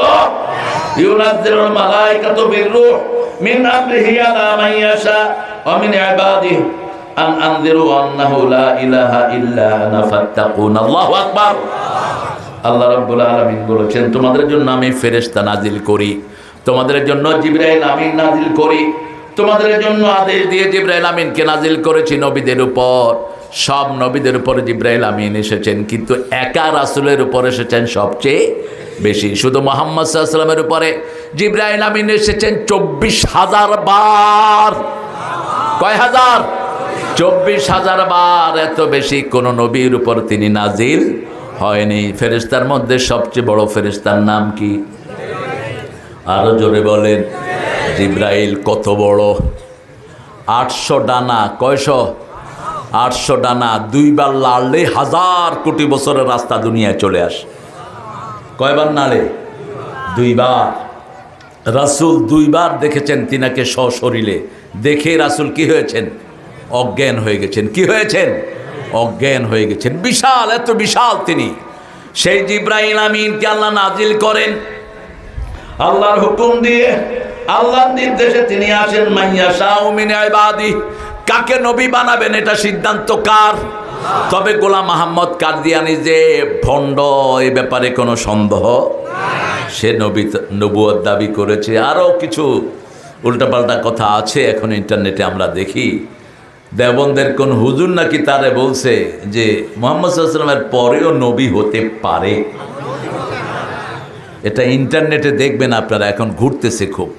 ইউনাজ্জিলুল মালায়েকাতু বিররূহ মিন আমরিহি আলা মান ইয়াশা ওয়া মিন ইবাদিহি আন আনযিরু আন্নাহু লা ইলাহা ইল্লা আনা ফাত্তাকুন। আল্লাহু আকবার। আল্লাহ রাব্বুল আলামিন বলেছেন, তোমাদের জন্য আমি ফেরেশতা নাজিল করি, তোমাদের জন্য জিবরাইল আমিন নাজিল করি। তোমাদের জন্য আদেশ দিয়ে জিবরাইল আমিনকে নাজিল করেছি নবীদের উপর। সব নবীদের উপর জিবরাইল আমিন এসেছেন, কিন্তু একা রাসূলের উপর এসেছেন সবচেয়ে বেশি। শুধু মুহাম্মদ সাল্লাল্লাহু আলাইহি ওয়াসাল্লামের উপরে জিবরাইল আমিন এসেছেন 24,000 বার। কয় হাজার? 24,000 বার। এত বেশি কোন নবীর উপর তিনি নাজিল হয়নি। ফেরেশতার মধ্যে সবচেয়ে বড় ফেরেশতার নাম কি? আরো জোরে বলেন। জিবরাইল কত বড়? 800 ডানা। কয়শো? 800 ডানা। 2 বার লাড়লে 1000 কোটি বছরের রাস্তা দুনিয়ায় চলে আসে। কয়বার নাড়ে? 2 বার। রাসূল 2 বার দেখেছেন তিনাকে সশরীরে। দেখে রাসূল কি হয়েছেন? অজ্ঞান হয়ে গেছেন। কি হয়েছেন? অজ্ঞান হয়ে গেছেন। বিশাল, এত বিশাল তিনি। সেই জিবরাইল আমিনকে আল্লাহ নাজিল করেন আল্লাহর হুকুম দিয়ে, আল্লাহর নির্দেশে তিনি আসেন। মাইয়াশাউ মিন ইবাদি। কাকে নবী বানাবেন এটা সিদ্ধান্ত কার? তবে গোলাম আহমদ কাদিয়ানী যে ভণ্ড, এই ব্যাপারে কোনো সন্দেহ। সে নবুয়ত দাবি করেছে। আরও কিছু উল্টাপাল্টা কথা আছে, এখন ইন্টারনেটে আমরা দেখি। দেওবন্দের কোন হুজুর নাকি তারে বলছে যে মুহাম্মদ সাল্লাল্লাহু আলাইহি ওয়াসাল্লামের পরেও নবী হতে পারে। এটা ইন্টারনেটে দেখবেন আপনারা, এখন ঘুরতেছে খুব।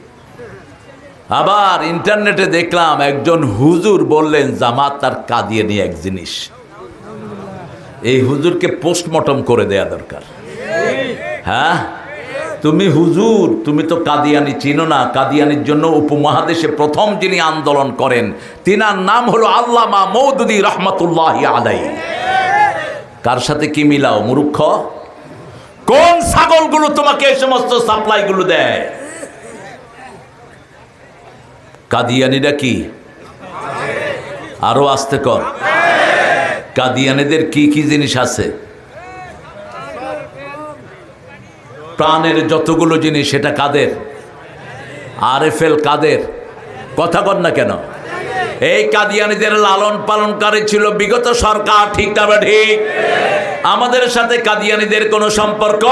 আবার ইন্টারনেটে দেখলাম একজন হুজুর বললেন জামাত আর কাদিয়ানী এক জিনিস। এই হুজুরকে পোস্টমর্টম করে দেয়া দরকার। হ্যাঁ, তুমি হুজুর, তুমি তো কাদিয়ানী চিনো না। কাদিয়ানির জন্য উপমহাদেশে প্রথম যিনি আন্দোলন করেন, তিনার নাম হলো আল্লামা মওদুদী রহমাতুল্লাহি আলাইহি। কার সাথে কি মিলাও মূর্খ? কোন ছাগলগুলো তোমাকে এই সমস্ত সাপ্লাইগুলো দেয়? কাদিয়ানিরা কি? আরো আস্তে কর। কাদিয়ানিদের কি কি জিনিস আছে? প্রাণের যতগুলো জিনিস সেটা কাদের? আরএফএল কাদের? কথা কর না কেন? এই কাদিয়ানিদের লালন পালনকারী ছিল বিগত সরকার, ঠিক না ঠিক? আমাদের সাথে কাদিয়ানিদের কোনো সম্পর্ক?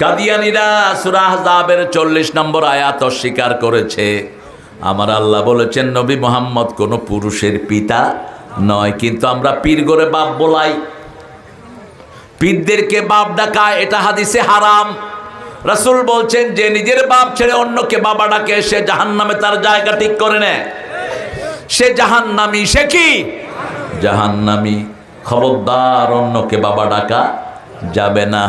কাদিয়ানিরা সূরা আহজাবের 40 নম্বর আয়াত অস্বীকার করেছে। আমার আল্লাহ বলেছেন নবী মুহাম্মদ কোনো পুরুষের পিতা নয়, কিন্তু আমরা পীর করে বাপ বলাই। পীরদেরকে বাপ ডাকা এটা হাদিসে হারাম। রাসূল বলছেন যে নিজের বাপ ছেড়ে অন্যকে বাবা ডাকে সে জাহান্নামে তার জায়গা ঠিক করে নেয়, সে জাহান্নামী। সে কি? জাহান্নামী। খবরদার অন্যকে বাবা ডাকা যাবে না।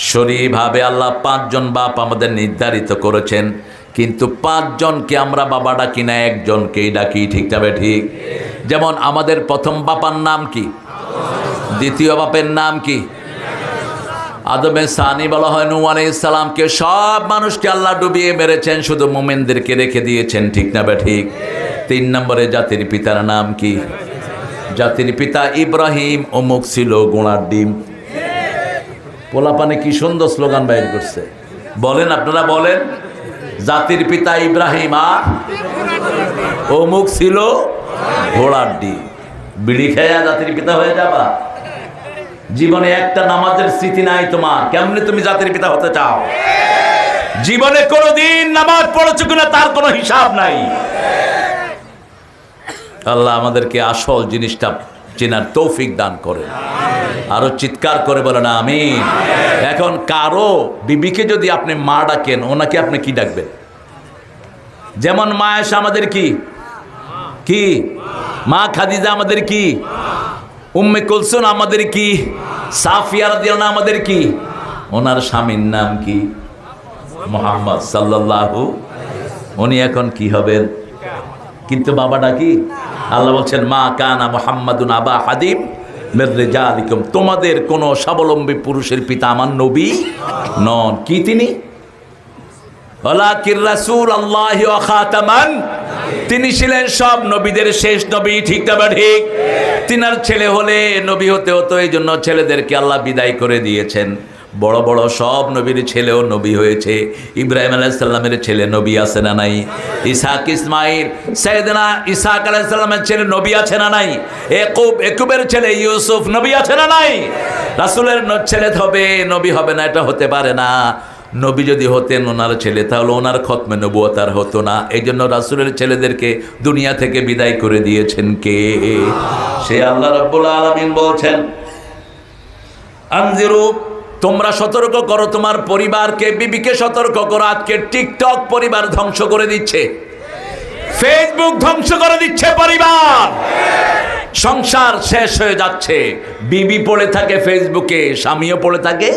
শরীভাবে আল্লাহ 5 জন বাপ আমাদের নির্ধারিত করেছেন, কিন্তু 5 জনকে আমরা বাবা ডাকি না, একজনকেই ডাকি, ঠিক তবে ঠিক? যেমন আমাদের প্রথম বাবার নাম কি? দ্বিতীয় বাপের নাম কি? আদমে সানি বলা হয় নূহ আলাইহিস সালামকে। সব মানুষকে আল্লাহ ডুবিয়ে মেরেছেন, শুধু মুমিনদেরকে রেখে দিয়েছেন, ঠিক না ঠিক? 3 নম্বরে জাতির পিতার নাম কি? জাতির পিতা ইব্রাহিম, অমুক ছিল গোড়ার ডিম। পোলাপানে কি সুন্দর স্লোগান বাইর করছে, বলেন আপনারা বলেন। জাতির পিতা ইব্রাহিম আর অমুক ছিল ঘোড়ার ডিম। বিড়ি খেয়া জাতির পিতা হয়ে যাবা? জীবনে একটা নামাজের স্মৃতি নাই তোমার, কেমনে তুমি জাতির পিতা হতে চাও? জীবনে কোনোদিন নামাজ পড়েছো কিনা তার কোনো হিসাব নাই। আল্লাহ আমাদেরকে আসল জিনিসটা চেনার তৌফিক দান করে। আরো চিৎকার করে বলেন আমিন। এখন কারো বিবিকে যদি আপনি মা ডাকেন, ওনাকে আপনি কি ডাকবেন? যেমন মা আয়েশা আমাদের কি কি মা খাদিজা আমাদের কি, উম্মে কুলসুম আমাদের কি, সাফিয়া রাদিয়াল্লাহু আনহা আমাদের কি, ওনার স্বামীর নাম কি? মুহাম্মদ সাল্লাল্লাহু। উনি এখন কি হবেন? কিন্তু বাবাটা কি? আল্লাহ বলছেন মা কানা মুহাম্মাদুন আবা হাদিম মির রিজালিকুম, তোমাদের কোন স্বাবলম্বী পুরুষের পিতা আমার নবী নন। কি তিনি? ওয়ালাকির রাসূলুল্লাহি ওয়া খাতামান, তিনি ছিলেন সব নবীদের শেষ নবী, ঠিক না ঠিক? তিনার ছেলে হলে নবী হতে হতো, এই জন্য ছেলেদেরকে আল্লাহ বিদায় করে দিয়েছেন। বড় বড় সব নবীর ছেলেও নবী হয়েছে। ইব্রাহিম আলাইহিস সালামের ছেলে নবী আছে না নাই? ইসহাক ইসমাইল, সাইয়েদনা ইসহাক আলাইহিস সালামের ছেলে নবী আছে না নাই? একুবের ছেলে ইউসুফ নবী আছে না নাই? রাসূলের ছেলে হবে নবী হবে না, এটা হতে পারে না। নবী যদি হতেন ওনার ছেলে, তাহলে ওনার খতমে নবুয়ত আর হতো না। এই জন্য রাসূলের ছেলেদেরকে দুনিয়া থেকে বিদায় করে দিয়েছেন কে? সে আল্লাহ রাব্বুল আলামিন বলছেন আনজিরু, তোমরা সতর্ক করো তোমার পরিবারকে, বিবিকে সতর্ক করো। আজকে টিকটক পরিবার ধ্বংস করে দিচ্ছে, ফেসবুক ধ্বংস করে দিচ্ছে পরিবার, সংসার শেষ হয়ে যাচ্ছে। বিবি পড়ে থাকে ফেসবুকে, স্বামীও পড়ে থাকে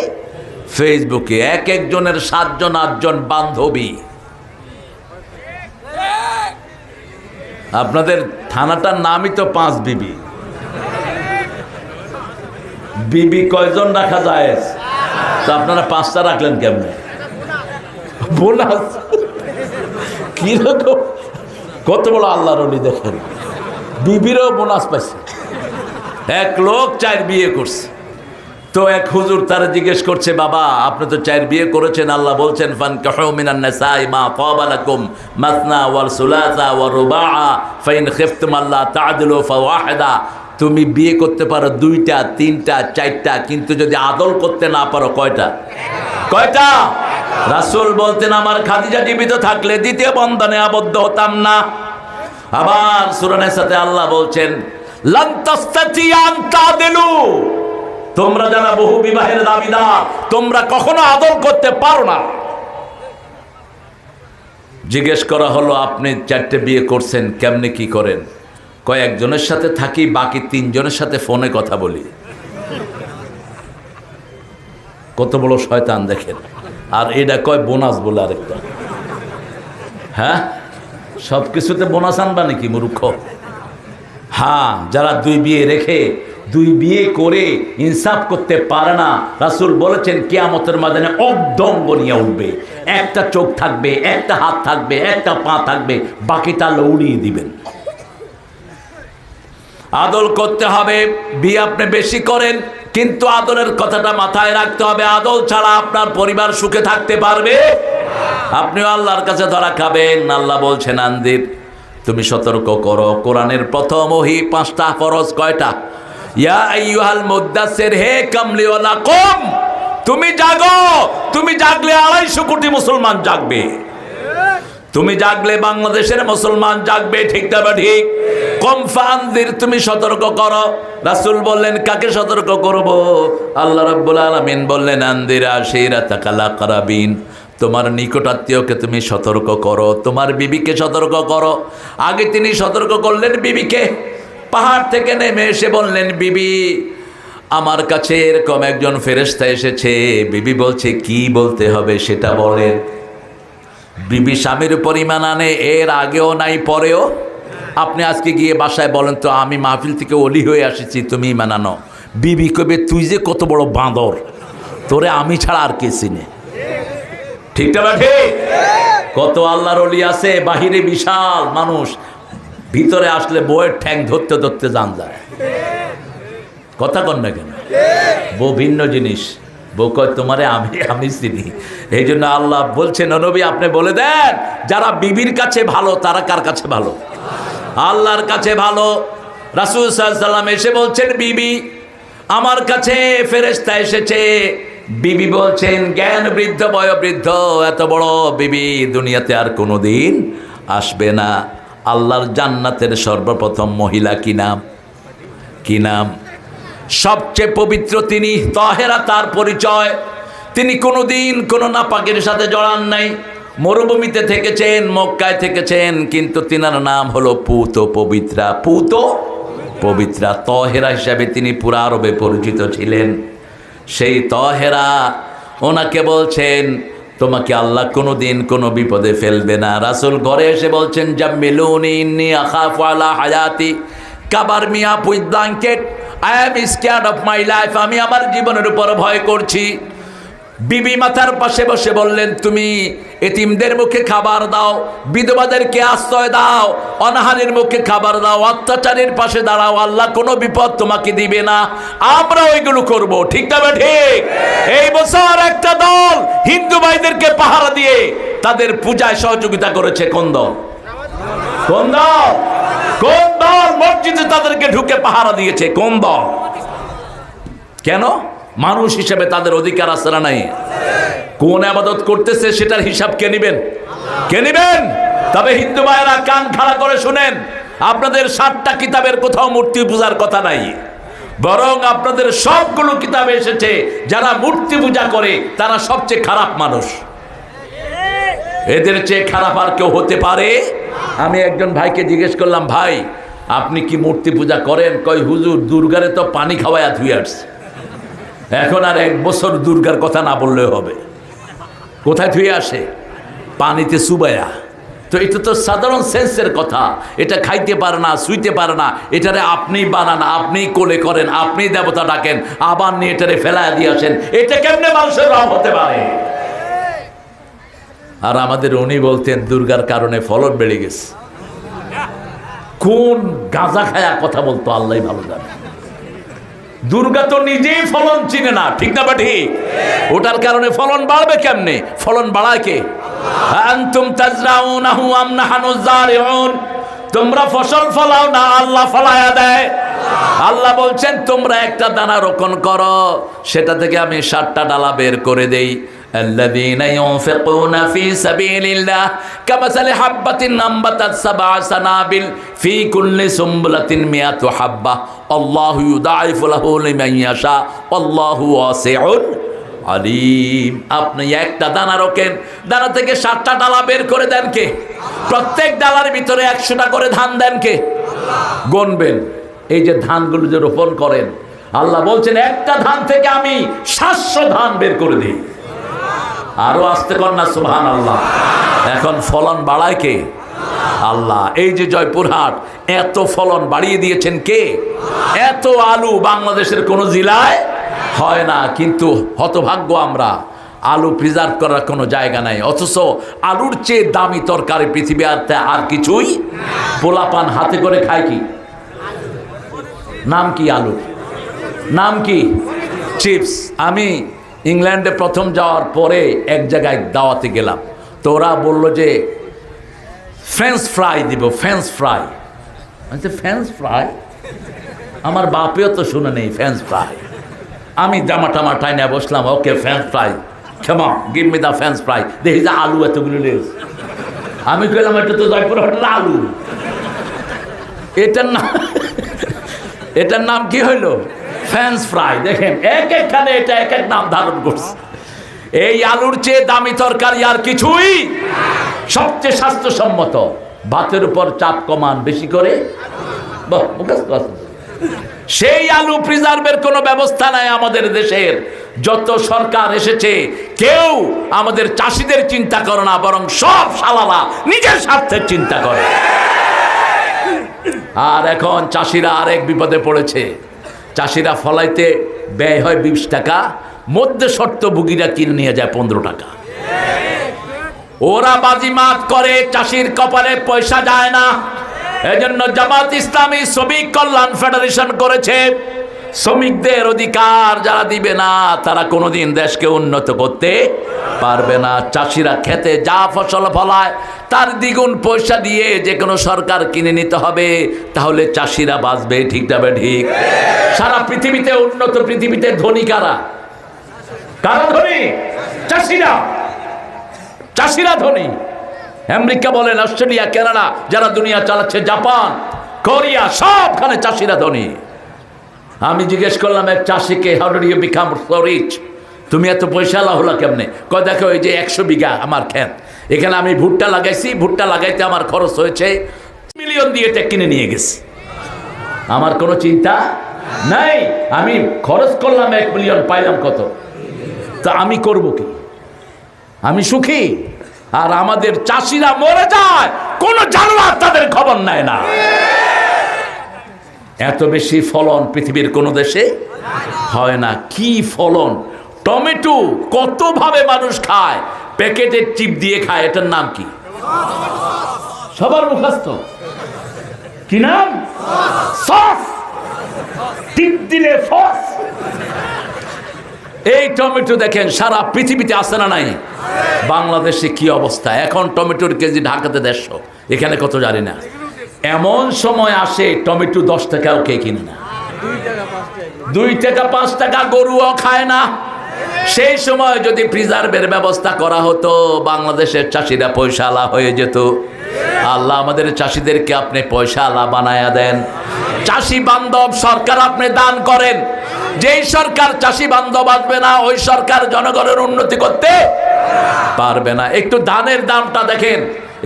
ফেসবুকে। এক একজনের 7 জন 8 জন বান্ধবী। আপনাদের থানাটার নামই তো 5 বিবি। বিবি কয়জন রাখা যায়? তো আপনারা 5টা রাখলেন কেমনে? বোনাস কিরকম, কত বড় আল্লাহর ওলি দেখেন, বিবিরও বোনাস পাইছে। এক লোক 4 বিয়ে করছে, তো এক হুজুর তারা জিজ্ঞেস করছে, বাবা আপনি তো 4 বিয়ে করেছেন, আল্লাহ বলছেন ফানকিহু মিনান নিসাই মা তাবা লাকুম মাসনা ওয়াল সুলাসা ওয়া রুবাআ ফাইন খিফতুম আল্লা তা'দিলু ফাওয়াহিদা। তুমি বিয়ে করতে পারো 2টা 3টা 4টা, কিন্তু যদি আদল করতে না পারো কয়টা? কয়টা? রাসূল বলতেন আমার খাদিজা জীবিত থাকলে দ্বিতীয় বন্ধনে আবদ্ধ হতাম না। আবার সূরা নিসাতে আল্লাহ বলছেন লান তাস্তাতিয়া আন তা'দিলু, তোমরা যারা বহু বিবাহের দাবিদার, তোমরা কখনো আদল করতে পারো না। জিজ্ঞেস করা হলো আপনি 4টে বিয়ে করছেন, কেমনে কি করেন? কয়েকজনের সাথে থাকি, বাকি 3 জনের সাথে ফোনে কথা বলি। কত বড় শয়তান দেখেন। আর এটা কয় বোনাস বলে আরেকটা। হ্যাঁ, সব কিছুতে বোনাস আনবা নাকি মূর্খ? হ্যাঁ, যারা দুই বিয়ে রেখে দুই বিয়ে করে ইনসাফ করতে পারে না, রাসূল বলেছেন কিয়ামতের ময়দানে অর্ধঙ্গ নিয়ে উঠবে। একটা চোখ থাকবে, একটা হাত থাকবে, একটা পা থাকবে, বাকিটা আল্লাহ উড়িয়ে দিবেন। আদল করতে হবে। বিয়ে আপনি বেশি করেন, কিন্তু আদলের কথাটা মাথায় রাখতে হবে। আদল ছাড়া আপনার পরিবার সুখে থাকতে পারবে? আপনিও আল্লাহর কাছে ধরা খাবেন। আল্লাহ বলছেন আনদির, তুমি সতর্ক করো। কোরআনের প্রথম ওহী 5টা ফরজ। কয়টা? ইয়া আইয়ুহাল মুদ্দাসসির, হে কামলিওয়ালা কম, তুমি জাগো। তুমি জাগলে 250 কোটি মুসলমান জাগবে। তুমি জাগলে বাংলাদেশের মুসলমান জাগবে। ঠিক না ঠিক? কম ফানদির, তুমি সতর্ক করো। রাসূল বললেন কাকে সতর্ক করব? আল্লাহ রাব্বুল আলামিন বললেন আনদির আশিরাতাকাল আকরাবিন, তোমার নিকটাত্মীয়কে তুমি সতর্ক করো, তোমার বিবিকে সতর্ক করো। আগে তিনি সতর্ক করলেন বিবিকে। পাহাড় থেকে নেমে এসে বললেন, বিবি, আমার কাছে এরকম একজন ফেরেশতা এসেছে। বিবি বলছে, কি বলতে হবে সেটা বলেন। বিবি স্বামীর উপর ঈমান আনে, এর আগেও নাই পরেও। আপনি আজকে গিয়ে বাসায় বলেন তো, আমি মাহফিল থেকে ওলি হয়ে আসেছি, তুমি ঈমান আনো। বিবি কবে, তুই যে কত বড় বাঁদর, তোরে আমি ছাড়া আর কে চিনে? ঠিক না ঠিক? কত আল্লাহর ওলি আছে, বাহিরে বিশাল মানুষ, ভিতরে আসলে বউয়ের ঠ্যাং ধরতে ধরতে জান যায়। কথা কন না কেন? বউ ভিন্ন জিনিস। বউ কয় তোমারে আমি চিনি। এই জন্য আল্লাহ বলছেন, নবী আপনি বলে দেন, যারা বিবির কাছে ভালো তারা কার কাছে ভালো? আল্লাহর কাছে ভালো। রাসূল সাল্লাল্লাহু আলাইহি ওয়াসাল্লাম এসে বলছেন, বিবি, আমার কাছে ফেরেশতা এসেছে। বিবি বলছেন, জ্ঞান বৃদ্ধ বয়োবৃদ্ধ, এত বড় বিবি দুনিয়াতে আর কোনোদিন আসবে না। আল্লাহর জান্নাতের সর্বপ্রথম মহিলা কি নাম? কি নাম? সবচেয়ে পবিত্র তিনি, তাহেরা তার পরিচয়। তিনি কোনোদিন কোনো নাপাকের সাথে জড়ান নাই। মরুভূমিতে থেকেছেন, মক্কায় থেকেছেন, কিন্তু তিনার নাম হলো পুত পবিত্রা। পুত পবিত্রা, তাহেরা হিসাবে তিনি পুরা আরবে পরিচিত ছিলেন। সেই তাহেরা ওনাকে বলছেন, তোমাকে আল্লাহ কোনোদিন কোনো বিপদে ফেলবে না। রাসূল ঘরে এসে বলছেন, জাম্মিলুনি ইন্নী আখাফু আলা হায়াতি, কাবার me up with blanket, I am scared of my life, আমি আমার জীবনের উপর ভয় করছি। বিবি মাথার পাশে বসে বললেন, তুমি এতিমদের মুখে খাবার দাও, বিধবাদেরকে আশ্রয় দাও, অনাহারের মুখে খাবার দাও, অত্যাচারের পাশে দাঁড়াও, আল্লাহ কোনো বিপদ তোমাকে দিবে না। আমরা ওইগুলো করব। ঠিক না ঠিক? এই বছর একটা দল হিন্দু ভাইদেরকে পাহারা দিয়ে তাদের পূজায় সহযোগিতা করেছে। কোন দল? কোন দল? কোন দল মসজিদে তাদেরকে ঢুকে পাহারা দিয়েছে? কোন দল? কেন? মানুষ হিসেবে তাদের অধিকার আছে না নাই? কোন ইবাদত করতেছে সেটার হিসাব কে নেবেন? কে নেবেন? তবে হিন্দু ভাইয়েরা কান খাড়া করে শুনেন, আপনাদের 7টা কিতাবের কোথাও মূর্তি পূজার কথা নাই, বরং আপনাদের সবগুলো কিতাবে এসেছে যারা মূর্তি পূজা করে তারা সবচেয়ে খারাপ মানুষ। এদের চেয়ে খারাপ আর কেউ হতে পারে? আমি একজন ভাইকে জিজ্ঞেস করলাম, ভাই আপনি কি মূর্তি পূজা করেন? কয়, হুজুর দুর্গারে তো পানি খাওয়ায়া ধুয়ে আসছে, এখন আর 1 বছর দুর্গার কথা না বললেও হবে। কোথায় ধুয়ে আসে? পানিতে চুবায়া। তো এটা তো সাধারণ সেন্সের কথা। এটা খাইতে পারে না, শুইতে পারে না, এটারে আপনি বানান, আপনি কোলে করেন, আপনি দেবতা ডাকেন, আবার নিয়ে এটারে ফেলায় দিয়ে আসেন। এটা কেমনে মানুষের রব হতে পারে? আর আমাদের উনি বলতেন দুর্গার কারণে ফলন বেড়ে গেছে। কোন গাঁজা খায়া কথা বলতো আল্লাহ ভালো জানে। দুর্গা তো নিজেই ফলন চিনে না। ঠিক না ঠিক? ওটার কারণে ফলন বাড়বে কেমনে? ফলন বাড়ায় কে? আনতুম তাজরাউনাহু আম নাহনু যারিউন, তোমরা ফসল ফলাও না, আল্লাহ ফলায়া দেয়। আল্লাহ বলছেন তোমরা একটা দানা রোপণ করো, সেটা থেকে আমি 7টা ডালা বের করে দেই। الذين ينفقون في سبيل الله كمثل حبة أنبتت 7 سنابل في كل سنبلة 100 حبة الله يضاعف له لمن يشاء والله واسع আলিম। আপনি একটা দানা রোকেন, দানা থেকে 7টা ডালা বের করে দেন কে? প্রত্যেক ডালার ভিতরে 100টা করে ধান দেন কে? গুনবেন। এই যে ধানগুলো যে রোপণ করেন, আল্লাহ বলছেন একটা ধান থেকে আমি 700 ধান বের করে দিই। আরো আসতে কর না সুবহানাল্লাহ। এখন ফলন বাড়ায় কে? আল্লাহ। এই যে জয়পুরহাট, এত ফলন বাড়িয়ে দিয়েছেন কে? এত আলু বাংলাদেশের কোনো জেলায় হয় না, কিন্তু হতভাগ্য আমরা, আলু প্রিজার্ভ করার কোনো জায়গা নাই। অথচ আলুর চেয়ে দামি তরকারি পৃথিবী আর কিছুই। পোলাপান হাতে করে খায় কি? নাম কি আলুর? নাম কি? চিপস। আমি ইংল্যান্ডে প্রথম যাওয়ার পরে এক জায়গায় দাওয়াতে গেলাম, তো ওরা বললো যে ফ্রেঞ্চ ফ্রাই দিব, ফ্রেঞ্চ ফ্রাই। আচ্ছা, ফ্রেঞ্চ ফ্রাই? আমার বাপেও তো শুনে নেই ফ্রেঞ্চ ফ্রাই। আমি জামা টামা টাইনে বসলাম, ওকে ফ্রেঞ্চ ফ্রাই, ক্ষমা give me the French fry. দেখি যে আলু এতগুলো লেস। আমি কইলাম এটা তো জয়পুর হোটেল আলু, এটার নাম কি হইল? French fry. দেখেন এক একখানে এটা এক এক নাম ধারণ করছে। এই আলুর চেয়ে দামি তরকারি আর কিছুই। সবচেয়ে স্বাস্থ্যসম্মত, ভাতের উপর চাপ কমান বেশি করে। সেই আলু প্রিজার্ভের কোনো ব্যবস্থা নাই আমাদের দেশের। যত সরকার এসেছে কেউ আমাদের চাষিদের চিন্তা করে না, বরং সব শালারা নিজের স্বার্থের চিন্তা করে। আর এখন চাষিরা আরেক বিপদে পড়েছে। চাষিরা ফলাইতে ব্যয় হয় 20 টাকা, মধ্যে শর্তভোগীরা কিনে নিয়ে যায় 15 টাকা। ওরা বাজিমাত করে, চাষির কপালে পয়সা যায় না। এজন্য জামাত ইসলামী শ্রমিক কল্যাণ ফেডারেশন করেছে, শ্রমিকদের অধিকার যারা দিবে না তারা কোনোদিন দেশকে উন্নত করতে পারবে না। চাষিরা খেতে যা ফসল ফলায় তার দ্বিগুণ পয়সা দিয়ে যে কোনো সরকার কিনে নিতে হবে, তাহলে চাষিরা বাঁচবে। ঠিক যাবে ঠিক? সারা পৃথিবীতে উন্নত পৃথিবীতে ধনী কারা? কারা ধনী? চাষিরা। চাষিরা ধনী। আমেরিকা বলেন, অস্ট্রেলিয়া, কানাডা, যারা দুনিয়া চালাচ্ছে, জাপান, কোরিয়া, সবখানে চাষিরা ধনী। আমি জিজ্ঞেস করলাম এক চাষিকে, how did you become so rich? তুমি এত পয়সাওয়ালা হলো কেমনে? কয় দেখো, এই যে 100 বিঘা আমার ক্ষেত, এখানে আমি ভুট্টা লাগাইছি, ভুট্টা লাগাইতে আমার খরচ হয়েছে মিলিয়ন দিয়ে এটা কিনে নিয়ে গেছি। আমার কোনো চিন্তা নাই, আমি খরচ করলাম 1 মিলিয়ন, পাইলাম কত? তা আমি করব কি? আমি সুখী। আর আমাদের চাষিরা মরে যায়, কোন জানোয়ার তাদের খবর নেয় না। এত বেশি ফলন পৃথিবীর কোন দেশে হয় না। কি ফলন! টমেটো কতভাবে মানুষ খায়, প্যাকেটের চিপ দিয়ে খায়, এটার নাম কি? সবার মুখস্থ কি নাম? সস। টিপ দিলে সস। এই টমেটো দেখেন সারা পৃথিবীতে আছে না নাই? বাংলাদেশে কি অবস্থা? এখন টমেটোর কেজি ঢাকাতে 150, এখানে কত জানি না। এমন সময় আসে টমেটো 10 টাকাও কে কিনে না, 2 টাকা 5 টাকা গরুও খায় না। সেই সময় যদি প্রিজার্ভের ব্যবস্থা করা হতো, বাংলাদেশের চাষিরা পয়সাওয়ালা হয়ে যেত। আল্লাহ আমাদের চাষিদেরকে আপনি পয়সাওয়ালা বানায়া দেন। চাষি বান্ধব সরকার আপনি দান করেন। যেই সরকার চাষি বান্ধব আসবে না, ওই সরকার জনগণের উন্নতি করতে পারবে না। একটু ধানের দামটা দেখেন,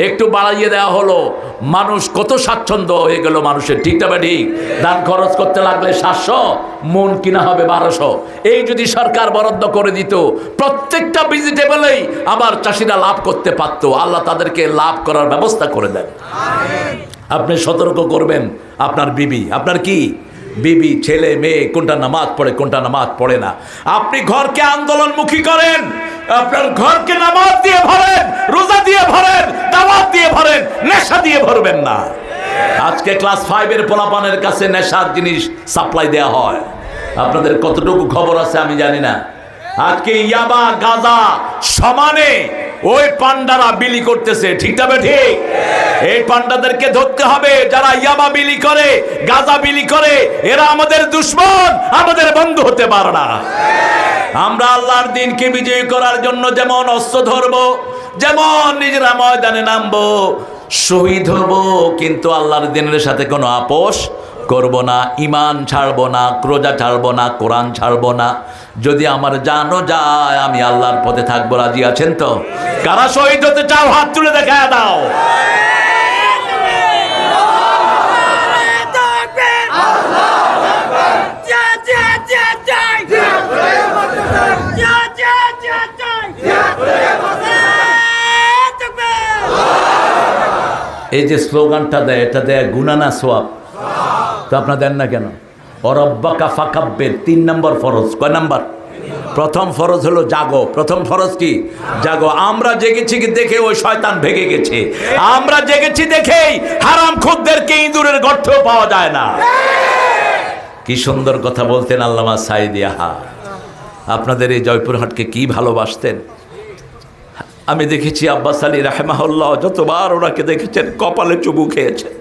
একটু বাড়াইয়ে দেওয়া হলো, মানুষ কত স্বাচ্ছন্দ্য হয়ে গেল মানুষের। ঠিক না ঠিক? ধান খরচ করতে লাগলে 700, মন কিনা হবে 1200। এই যদি সরকার বরাদ্দ করে দিত, প্রত্যেকটা ভেজিটেবলেই আবার চাষিরা লাভ করতে পারতো। আল্লাহ তাদেরকে লাভ করার ব্যবস্থা করে দেন। আপনি সতর্ক করবেন আপনার বিবি, আপনার কি বিবি, ছেলে মেয়ে, কোনটা নামাজ পড়ে কোনটা নামাজ পড়ে না। আপনি ঘরকে আন্দোলনমুখী করেন, আপনার ঘরকে নামাজ দিয়ে ভরেন, রোজা দিয়ে ভরেন, দাওয়াত দিয়ে ভরেন, নেশা দিয়ে ভরবেন না। আজকে ক্লাস 5-এর পোলাপানের কাছে নেশার জিনিস সাপ্লাই দেয়া হয়। আপনাদের কতটুকু খবর আছে আমি জানি না। আজকে ইয়াবা গাঁজা সমানে ওই পান্ডারা বিলি করতেছে। ঠিক তবে ঠিক? এই পান্ডাদেরকে ধরতে হবে যারা ইয়াবা বিলি করে, গাঁজা বিলি করে। এরা আমাদের দুশমন, আমাদের বন্ধু হতে পারে না। আমরা আল্লাহর দিনকে বিজয়ী করার জন্য যেমন অস্ত্র ধরবো, যেমন নিজেরা ময়দানে নামবো, শহীদ হব, কিন্তু আল্লাহর দিনের সাথে কোনো আপোষ করব না। ঈমান ছাড়বো না, রোজা ছাড়বো না, কোরআন ছাড়বো না। যদি আমার জানও যায় আমি আল্লাহর পথে থাকবো। রাজি আছেন তো? কারা শহীদ হতে চাও হাত তুলে দেখায় দাও। এই যে স্লোগানটা দেয়, এটা দেয় গুনাহ না সওয়াব? তো আপনারা দেন না কেন? ওয়ারাব্বাকা ফাকাব্বির 3 নম্বর ফরজ। কয় নাম্বার? প্রথম ফরজ হলো জাগো। প্রথম ফরজ কি? জাগো। আমরা জেগেছি কি দেখে ওই শয়তান ভেগে গেছে। আমরা জেগেছি দেখেই হারামখোরদেরকে ইঁদুরের গর্তেও পাওয়া যায় না। কি সুন্দর কথা বলতেন আল্লামা সাঈদী। আহা, আপনাদের এই জয়পুরহাটকে কি ভালোবাসতেন। আমি দেখেছি আব্বাস আলী রাহেমাহুল্লাহ যতবার ওনাকে দেখেছেন কপালে চুমু খেয়েছেন।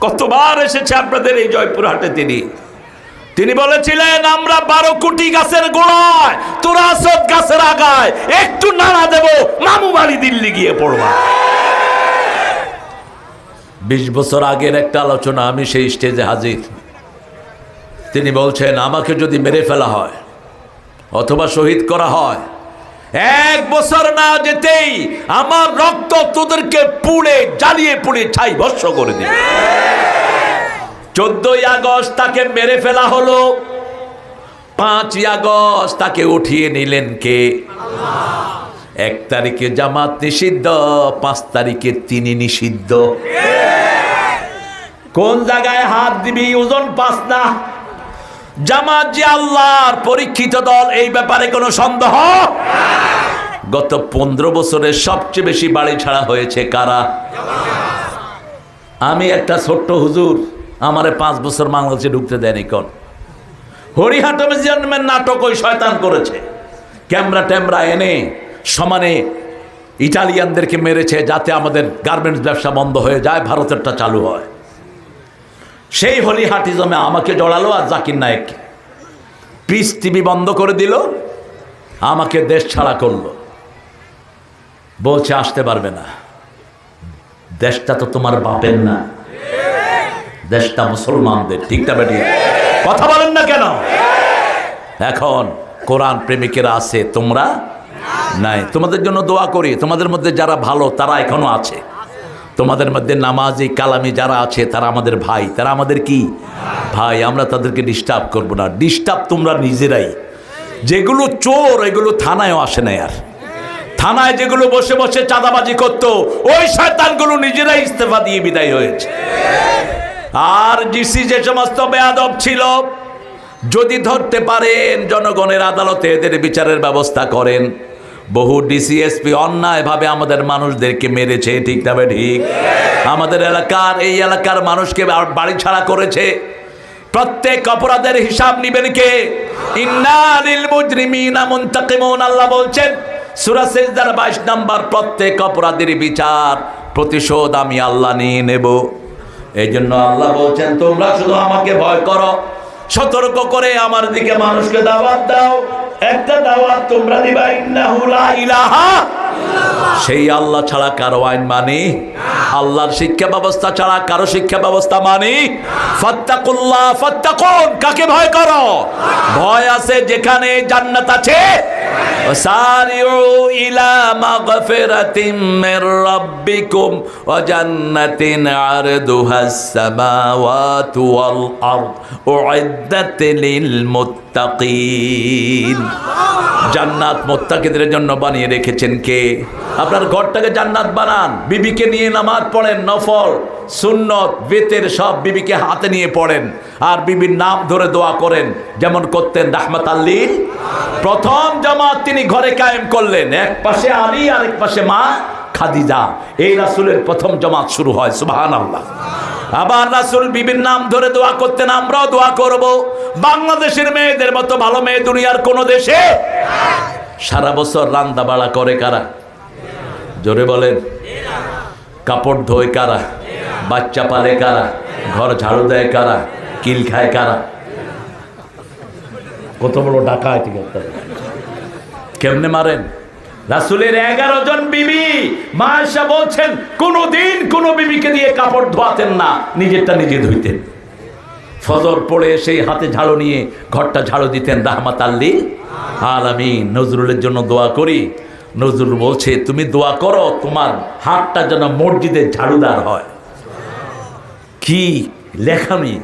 কতবার এসেছে আপনাদের এই জয়পুরহাটে তিনি বলেছিলেন, আমরা 12 কোটি গাছের গোড়ায়, তোরা সব গাছের আগায় একটু নাড়া দেব, মামু বাড়ি দিল্লি গিয়ে পড়বা। 20 বছর আগের একটা আলোচনা, আমি সেই স্টেজে হাজির। তিনি বলছেন, আমাকে যদি মেরে ফেলা হয় অথবা শহীদ করা হয়, 1 বছর না যেতেই আমার রক্ত তোদেরকে পুড়ে জ্বালিয়ে পুড়ে ছাই ভস্ম করে দিবে। 14ই আগস্ট তাকে মেরে ফেলা হলো, 5ই আগস্ট তাকে উঠিয়ে নিলেন কে? আল্লাহ। 1 তারিখে জামাত নিষিদ্ধ, 5 তারিখে তিনি নিষিদ্ধ। কোন জায়গায় হাত দিবি ওজন পাস না। জামাত যে আল্লাহর পরীক্ষিত দল, এই ব্যাপারে কোনো সন্দেহ? গত 15 বছরে সবচেয়ে বেশি বাড়ি ছাড়া হয়েছে কারা? আমি একটা ছোট্ট হুজুর, আমারে 5 বছর বাংলাদেশে ঢুকতে দেয়নি। কোন হরিহাটে জন্মের নাটক ওই শয়তান করেছে, ক্যামেরা ট্যামরা এনে সমানে ইটালিয়ানদেরকে মেরেছে যাতে আমাদের গার্মেন্টস ব্যবসা বন্ধ হয়ে যায়, ভারতেরটা চালু হয়। সেই হলিহাটিজমে আমাকে জড়ালো আর জাকির নায়েক পিস টিভি বন্ধ করে দিল, আমাকে দেশ ছাড়া করলো। বলছে আসতে পারবে না, দেশটা তো তোমার বাপের না, দেশটা মুসলমানদের। ঠিকটা বেটি কথা বলেন না কেন? এখন কোরআন প্রেমিকেরা আছে, তোমরা নাই। তোমাদের জন্য দোয়া করি, তোমাদের মধ্যে যারা ভালো তারা এখনো আছে। তোমাদের মধ্যে নামাজি কালামি যারা আছে তারা আমাদের ভাই, তারা আমাদের কি ভাই। আমরা তাদেরকে ডিস্টার্ব করব না। ডিস্টার্ব তোমরা নিজেরাই। যেগুলো চোর এগুলো থানায়ও আসে না। আর থানায় যেগুলো বসে বসে চাঁদাবাজি করতো, ওই শয়তানগুলো নিজেরাই ইস্তেফা দিয়ে বিদায় হয়েছে। আর ডিসি যে সমস্ত বেয়াদব ছিল, যদি ধরতে পারেন জনগণের আদালতে এদের বিচারের ব্যবস্থা করেন। বহু ডিসিএসপি অন্যায়ভাবে আমাদের মানুষদেরকে মেরেছে, ঠিক না ঠিক? আমাদের এলাকার এই এলাকার মানুষকে বাড়ি ছাড়া করেছে। প্রত্যেক অপরাধের হিসাব নিবেন কে? ইন্নালিল মুজরিমিনা মুনতাকিমুন। আল্লাহ বলছেন সূরা সিজদার 22 নম্বর, প্রত্যেক অপরাধের বিচার প্রতিশোধ আমি আল্লাহ নিয়ে নেব। এই জন্য আল্লাহ বলছেন তোমরা শুধু আমাকে ভয় করো, সতর্ক করে আমার দিকে মানুষকে দাওয়াত দাও। একটা দাওয়াত তোমরা দিবা, ইন্নাহু লা ইলাহা ইল্লাল্লাহ। সেই আল্লাহ ছাড়া কারো আইন মানি, আল্লাহর শিক্ষা ব্যবস্থা ছাড়া কারো শিক্ষা ব্যবস্থা মানি। ফাত্তাকুল্লাহ ফাত্তাকুন, কাকে ভয় করো? ভয় আছে যেখানে জান্নাত আছে। ওয়াসারিউ ইলা মাগফিরাতিম মির রাব্বিকুম ওয়া জান্নাতিন আরদুহাস সামাওয়াতু ওয়াল আরদ উইদ্দাত লিল মুত্তাকিন। জান্নাত মুত্তাকিদের জন্য বানিয়ে রেখেছেন কে? আপনার ঘরটাকে জান্নাত বানান, বিবিকে নিয়ে নামাজ পড়েন, নফল সুন্নত বেতের সব বিবিকে হাতে নিয়ে পড়েন, আর বিবির নাম ধরে দোয়া করেন, যেমন করতেন রাহমাতাল লিল। প্রথম জামাত তিনি ঘরে কায়েম করলেন, এক পাশে আলী আর এক পাশে মা খাদিজা। এই রাসূলের প্রথম জামাত শুরু হয়। সুবহানাল্লাহ। আবার রাসূল বিবির নাম ধরে দোয়া করতেন, আমরাও দোয়া করব। বাংলাদেশের মেয়েদের মতো ভালো মেয়ে দুনিয়ার কোন দেশে। সারা বছর রান্না বাড়া করে কারা? জোরে বলেন। কাপড় ধোয় কারা? বাচ্চা পালে কারা? ঘর ঝাড়ু দেয় কারা? কিল খায় কারা? কত বড় ডাকাত! কেমনে মারেন? রাসূলের 11 জন বিবি। মা আয়েশা বলছেন কোনদিন কোন বিবিকে দিয়ে কাপড় ধোয়াতেন না, নিজেরটা নিজে ধুইতেন। ফজর পড়ে সেই হাতে ঝাড়ু নিয়ে ঘরটা ঝাড়ু দিতেন। রাহমাতাল লিল আলামিন। নজরুলের জন্য দোয়া করি। নজরুল বলছে তুমি দোয়া করো তোমার হাতটা যেন মসজিদের ঝাড়ুদার হয়। কি লেখানি!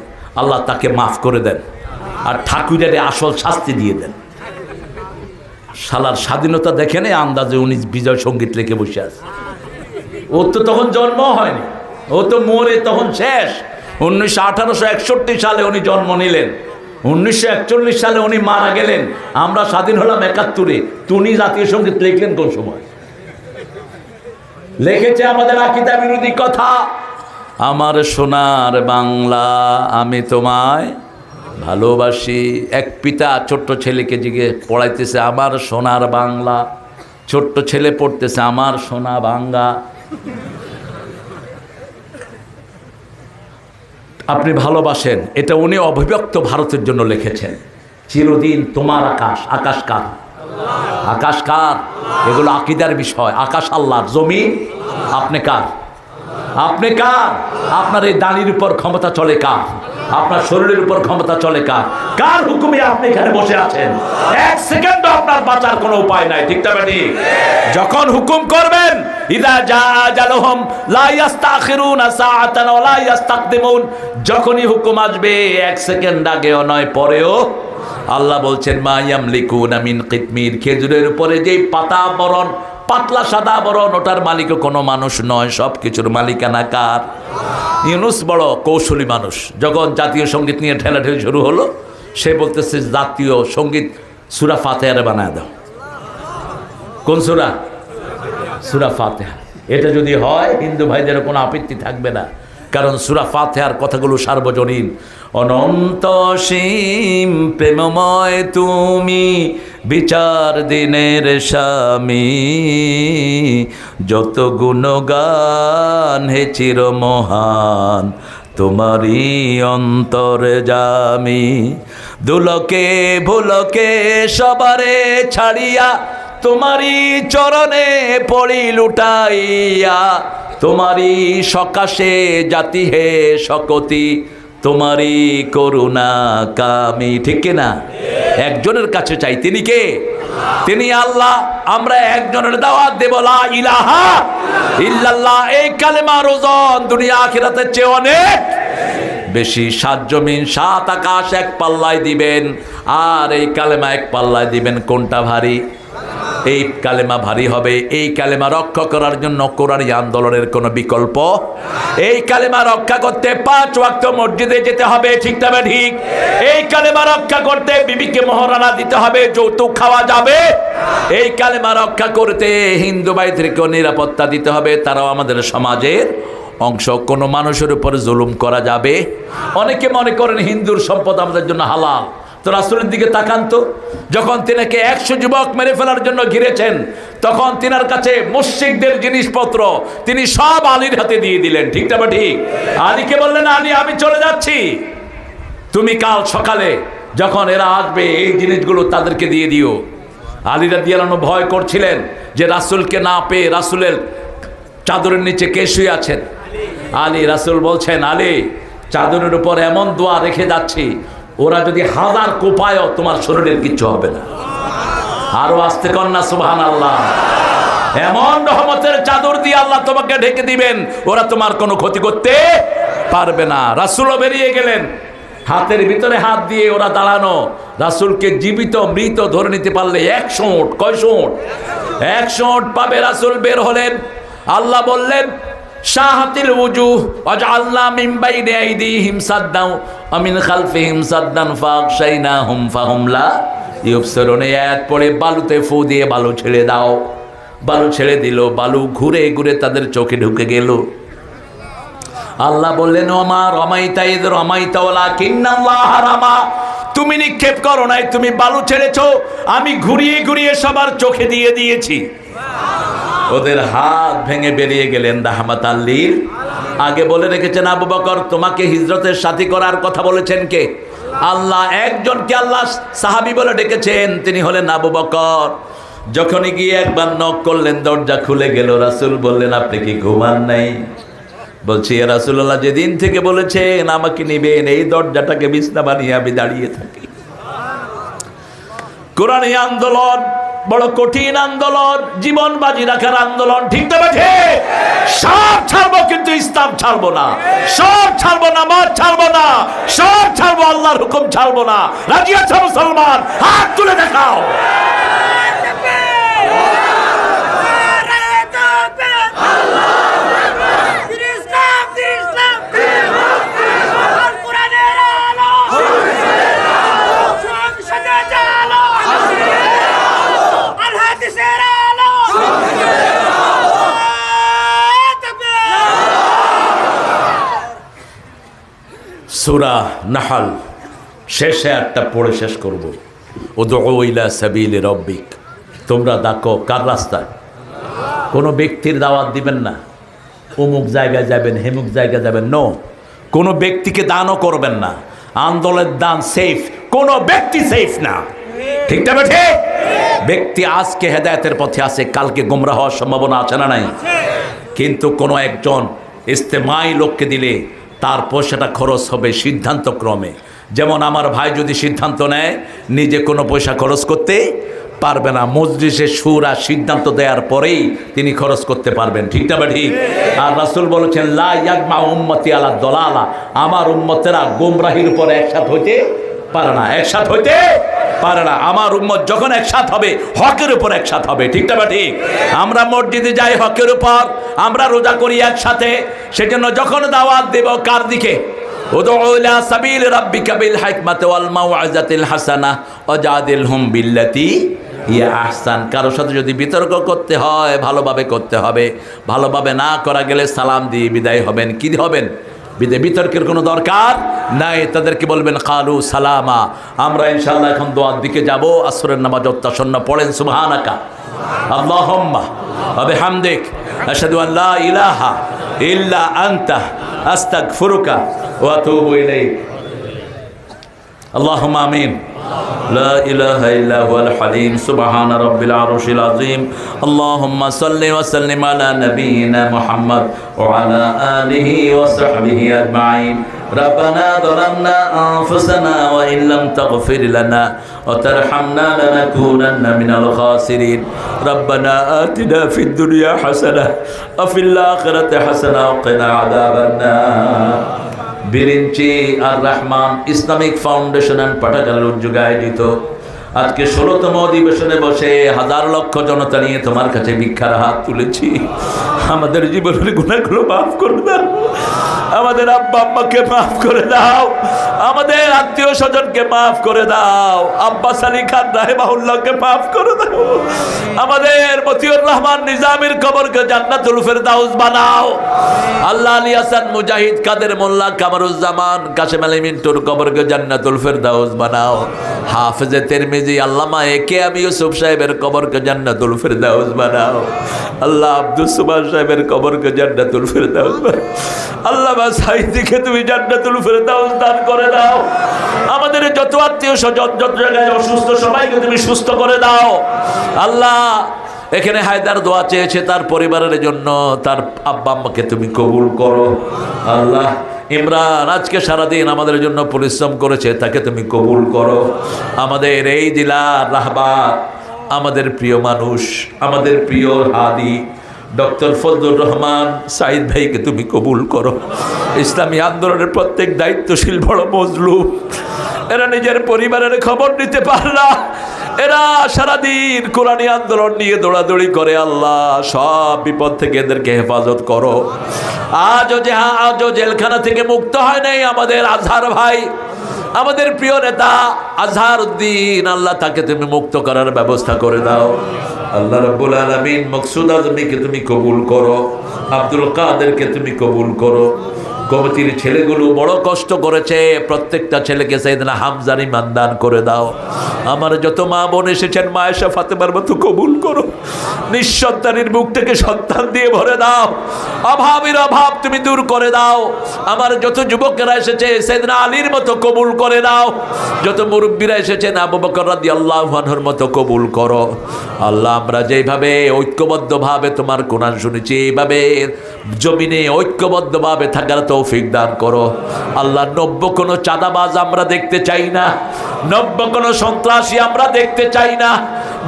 আল্লাহ তাকে মাফ করে দেন আর ঠাকুরের আসল শাস্তি দিয়ে দেন। শালার স্বাধীনতা দেখে নেই, আন্দাজে উনি বিজয় সঙ্গীত লিখে বসে আছে। ওর তো তখন জন্ম হয়নি, ও তো মরে তখন শেষ। 1861 সালে উনি জন্ম নিলেন, 1941 সালে উনি মারা গেলেন, আমরা স্বাধীন হলাম 71-এ। উনি জাতীয় সঙ্গীত লিখলেন কোন সময়? লিখেছে আমাদের আকীদা বিরোধী কথা, আমার সোনার বাংলা আমি তোমায় ভালোবাসি। এক পিতা ছোট্ট ছেলেকে জিজ্ঞেস পড়াইতেছে আমার সোনার বাংলা, ছোট্ট ছেলে পড়তেছে আমার সোনা বাংলা। আপনি ভালোবাসেন, এটা উনি অবিভক্ত ভারতের জন্য লিখেছেন। চিরদিন তোমার আকাশ, আকাশ কার? আকাশ কার? এগুলো আকীদার বিষয়। আকাশ আল্লাহর, জমিন আপনি কার? আপনি কার? আপনার এই দানির উপর ক্ষমতা চলে কার? আপনার শরীরের উপর ক্ষমতা চলে কার? কার হুকুমে আপনি এখানে বসে আছেন? এক সেকেন্ড আপনার বাঁচার কোনো উপায় নাই, ঠিক না বেটি? যখন হুকুম করবেন, ইদা জা আজালুহুম লা ইস্তাখিরুনা সাআতান ওয়া লা ইস্তাকদিমুন, যখনই হুকুম আসবে এক সেকেন্ড আগেও নয় পরেও। আল্লাহ বলছেন মা ইয়ামলিকুনা মিন কিতমির, খেজুরের উপরে যেই পাতা বরণ, পাতলা সাদা বরণ, ওটার মালিকও কোনো মানুষ নয়, সব কিছুর মালিকানা কার? ইউনুস বড় কৌশলী মানুষ। যখন জাতীয় সঙ্গীত নিয়ে ঠেলাঠেলি শুরু হলো, সে বলতেছে জাতীয় সঙ্গীত সূরা ফাতিহারে বানায় দাও। কোন সূরা? সূরা ফাতিহা। এটা যদি হয় হিন্দু ভাইদের কোনো আপত্তি থাকবে না, কারণ সূরা ফাতিহার কথাগুলো সার্বজনীন। অনন্ত সীম প্রেমময় তুমি, বিচার দিনের স্বামী, যত গুণগান হে চির মহান তোমারই অন্তরে জামি। দুলকে ভুলকে সবারে ছাড়িয়া, তোমারই চরণে পড়ি লুটাইয়া, তোমারই সকাশে জাতি হে শকতি, তোমারই করুণা কামি। ঠিক কিনা? একজনের কাছে চাই, তিনি কে? তিনি আল্লাহ। আমরা একজনের দাওয়াত দেব, লা ইলাহা ইল্লাল্লাহ। এই কালেমার ওজন দুনিয়া আখিরাতের চেয়ে অনেক বেশি। 7 জমিন 7 আকাশ এক পাল্লায় দিবেন, আর এই কালেমা এক পাল্লায় দিবেন। কোনটা ভারী? এই কালেমা ভারী হবে। এই কালেমা রক্ষা করার জন্য কোরআনী আন্দোলনের কোনো বিকল্প। এই কালেমা রক্ষা করতে 5 ওয়াক্ত মসজিদে যেতে হবে, ঠিক না ঠিক? এই কালেমা রক্ষা করতে বিবিকে মহারানা দিতে হবে, যৌতুক খাওয়া যাবে। এই কালেমা রক্ষা করতে হিন্দু ভাইদেরকেও নিরাপত্তা দিতে হবে, তারাও আমাদের সমাজের অংশ। কোনো মানুষের উপর জুলুম করা যাবে। অনেকে মনে করেন হিন্দুর সম্পদ আমাদের জন্য হালাল। তো রাসূলের দিকে তাকান তো, যখন তিনাকে 100 যুবক মেরে ফেলার জন্য ঘিরেছেন, তখন তিনার কাছে মুশরিকদের জিনিসপত্র তিনি সব আলীর হাতে দিয়ে দিলেন, ঠিক না ঠিক? আলীকে বললেন, আলী আমি চলে যাচ্ছি, তুমি কাল সকালে যখন এরা আসবে এই জিনিসগুলো তাদেরকে দিয়ে দিও। আলী রাদিয়াল্লাহু আনহু ভয় করছিলেন যে রাসূলকে না পেয়ে রাসূলের চাদরের নিচে কে শুয়ে আছেন? আলী। রাসূল বলছেন, আলী চাদরের উপর এমন দোয়া রেখে যাচ্ছি, ওরা যদি 1000 কোপায়ও তোমার শরীরের কিচ্ছু হবে না। আরো আস্তে কন্যা সুবহানাল্লাহ। এমন রহমতের চাদর দিয়ে আল্লাহ তোমাকে ঢেকে দিবেন, ওরা তোমার কোনো ক্ষতি করতে পারবে না। রাসূলও বেরিয়ে গেলেন, হাতের ভিতরে হাত দিয়ে ওরা দাঁড়ানো। রাসূলকে জীবিত মৃত ধরে নিতে পারলে 100 ওট। কয় ওট? 100 ওট পাবে। রাসূল বের হলেন, আল্লাহ বললেন শাহাতিল ওযুহ ওয়াজআলনা মিন বাইনি আইদিহিম সাদ্দাও ওয়া মিন খালফিহিম সাদ্দান ফাগশাইনাহুম ফাহুম লা ইউবসিরুন। আয়াত পড়ে বালুতে ফু দিয়ে বালু ছেড়ে দাও। বালু ছেড়ে দিল, বালু ঘুরে ঘুরে তাদের চোখে ঢুকে গেল। আল্লাহ বললেন ওমা রমাইতা ইয রমাইতা ওয়ালাকিন্নাল্লাহ রামা, তুমি নিক্ষেপ করো নাই, তুমি বালু ছেড়েছো, আমি ঘুরিয়ে ঘুরিয়ে সবার চোখে দিয়ে দিয়েছি। ওদের হাত ভেঙে বেরিয়ে গেলেন রাহমাতাল লিল। আগে বলে রেখেছেন আবু বকর তোমাকে হিজরতের সাথী করার কথা বলেছেন কে? আল্লাহ। একজনকে আল্লাহ সাহাবী বলে ডেকেছেন, তিনি হলেন আবু বকর। যখনই গিয়ে একবার নক করলেন, দরজা খুলে গেল। রাসূল বললেন আপনি কি ঘুমান নাই? বলছি ইয়া রাসূলুল্লাহ, যেদিন থেকে বলেছেন আমাকে নেবেন, এই দরজাটাকে বিছনা বানিয়ে আমি দাঁড়িয়ে থাকি। কোরআনী আন্দোলন বড় কঠিন আন্দোলন, জীবন বাজি রাখার আন্দোলন, ঠিক না বেঠে? সব ছাড়বো কিন্তু ইসলাম ছাড়বো না, সব ছাড়বো না, মত ছাড়বো না, সব ছাড়বো, আল্লাহর হুকুম ছাড়বো না। রাজি আছো মুসলমান? হাত তুলে দেখাও। আল্লাহু সূরা নাহল শেষে একটা পড়ে শেষ করব। উদউ ইলা সাবিলি রাব্বিক, তোমরা ডাকো কার রাস্তায়? কোনো ব্যক্তির দাওয়াত দিবেন না, অমুক জায়গায় যাবেন, হেমুক জায়গায় যাবেন, নো। কোনো ব্যক্তিকে দানও করবেন না। আন্দোলনের দান সেফ, কোনো ব্যক্তি সেফ না। ঠিক না ঠিক? ব্যক্তি আজকে হেদায়েতের পথে আছে, কালকে গোমরা হওয়ার সম্ভাবনা আছে না নাই? কিন্তু কোনো একজন ইস্তেমাই লোককে দিলে তার পয়সাটা খরচ হবে সিদ্ধান্ত ক্রমে। যেমন আমার ভাই যদি সিদ্ধান্ত নেয়, নিজে কোনো পয়সা খরচ করতে পারবে না, মজলিসে শুরা সিদ্ধান্ত দেওয়ার পরেই তিনি খরচ করতে পারবেন। ঠিক না ঠিক? আর রাসূল বলেছেন লা ইয়াজমা উম্মতি আলা দলালা, আমার উম্মতেরা গোমরাহির উপর একসাথ হইতে পারে না, একসাথ হইতে পারে না। আমার উম্মত যখন একসাথ হবে, হকের উপর একসাথ হবে। ঠিক না ঠিক? আমরা মসজিদে যাই হকের উপর, আমরা রোজা করি একসাথে। সেজন্য যখন দাওয়াত দেব কার দিকে? উদউ ইলা সাবিলি রাব্বিকা বিল হিকমাতি ওয়াল মাউইযাতিল হাসানাহ ওয়াজাদিলহুম বিল্লাতি ইয়া আহসান। কারোর সাথে যদি বিতর্ক করতে হয়, ভালোভাবে করতে হবে। ভালোভাবে না করা গেলে সালাম দিয়ে বিদায় হবেন। কি হবেন? বিতর্কের কোনো দরকার নাই। তাদেরকে বলবেন কালু সালামা। আমরা ইনশাআল্লাহ এখন দোয়ার দিকে যাব। আসরের নামাজ অত্যাসন্ন, পড়েন সুবহানাকা আল্লাহুম্মা ওয়া বিহামদিক আশহাদু আন লা ইলাহা ইল্লা আনতা আস্তাগফিরুকা ওয়া আতুবু ইলাইক। আল্লাহুম্মা আমিন। لا إله إلا هو الحليم سبحان رب العرش العظيم اللهم صل وسلم على نبينا محمد وعلى آله وصحبه أجمعين ربنا ظلمنا أنفسنا وإن لم تغفر لنا وترحمنا لنكونن من الخاسرين ربنا آتنا في الدنيا حسنة وفي الآخرة حسنة وقنا عذاب النار। বিরিঞ্চি আর রহমান ইসলামিক ফাউন্ডেশন অ্যান্ড পাঠাগারের উদ্যোগে আয়োজিত আজকে 16তম অধিবেশনে বসে হাজার লক্ষ জনতা নিয়ে তোমার কাছে ভিক্ষার হাত তুলেছি। আমাদের জীবনের গুনাহগুলো মাফ করে দাও, আমাদের আব্বা আম্মাকে মাফ করে দাও, আমাদের আত্মীয় স্বজনকে মাফ করে দাও, আব্বাস আলী খান রাহিমাহুল্লাহকে মাফ করে দাও, আমাদের মতিউর রহমান নিজামীর কবরকে জান্নাতুল ফেরদাউস বানাও। আল্লাহ আলী হাসান মুজাহিদ কাদের মোল্লা কামরুজ্জামান কাশেম আলী মিন্টুর কবরকে জান্নাতুল ফেরদাউস বানাও। হাফেজে তিরমিজি আল্লামা একে আমি ইউসুফ সাহেবের কবরকে জান্নাতুল ফেরদাউস বানাও। আল্লাহ আব্দুস সুবহান সাহেবের কবরকে জান্নাতুল ফেরদাউস বানাও। আল্লামা সাইদিকে তুমি জান্নাতুল ফেরদাউস দান করে দাও। আমাদের যত আত্মীয় স্বজন যত জায়গায় অসুস্থ সবাইকে তুমি সুস্থ করে দাও। আল্লাহ এখানে হায়দার দোয়া চেয়েছে তার পরিবারের জন্য, তার আব্বা আম্মাকে তুমি কবুল করো। আল্লাহ ইমরান আজকে সারাদিন আমাদের জন্য পরিশ্রম করেছে, তাকে তুমি কবুল করো। আমাদের এই জেলার রাহবার, আমাদের প্রিয় মানুষ, আমাদের প্রিয় হাদি ডক্টর ফজলুর রহমান সাইদ ভাইকে তুমি কবুল করো। ইসলামী আন্দোলনের প্রত্যেক দায়িত্বশীল বড় মজলুম, এরা নিজের পরিবারের খবর নিতে পারে না, এরা সারাদিন কোরআনী আন্দোলন নিয়ে দৌড়াদৌড়ি করে। আল্লাহ সব বিপদ থেকে এদেরকে হেফাজত করো। আজও জেলখানা থেকে মুক্ত হয় নাই আমাদের আজহার ভাই, আমাদের প্রিয় নেতা আজহার উদ্দিন, আল্লাহ তাকে তুমি মুক্ত করার ব্যবস্থা করে দাও। আল্লাহ রাব্বুল আলামিন মকসুদ আজমিকে তুমি কবুল করো, আব্দুল কাদেরকে তুমি কবুল করো। কমিটির ছেলেগুলো বড় কষ্ট করেছে, প্রত্যেকটা ছেলেকে সাইয়েদনা হামজার ঈমান দান করে দাও। আমার যত মা বোন এসেছেন মায়েশা ফাতেমার মতো কবুল করো। নিঃসন্তানের বুক থেকে সন্তান দিয়ে ভরে দাও, অভাবের অভাব তুমি দূর করে দাও। আমার যত যুবকেরা এসেছে সাইয়েদনা আলীর মতো কবুল করে দাও। যত মুরব্বীরা এসেছেন আবু বকর রাদিয়াল্লাহু আনহুর মতো কবুল করো। আল্লাহ আমরা যেভাবে ঐক্যবদ্ধভাবে তোমার কোরআন শুনেছি, এইভাবে জমিনে ঐক্যবদ্ধভাবে থাকার তৌফিক দান করো। আল্লাহ নব্য কোনো চাঁদাবাজ আমরা দেখতে চাই না, নব্য কোনো সন্ত্রাসী আমরা দেখতে চাই না।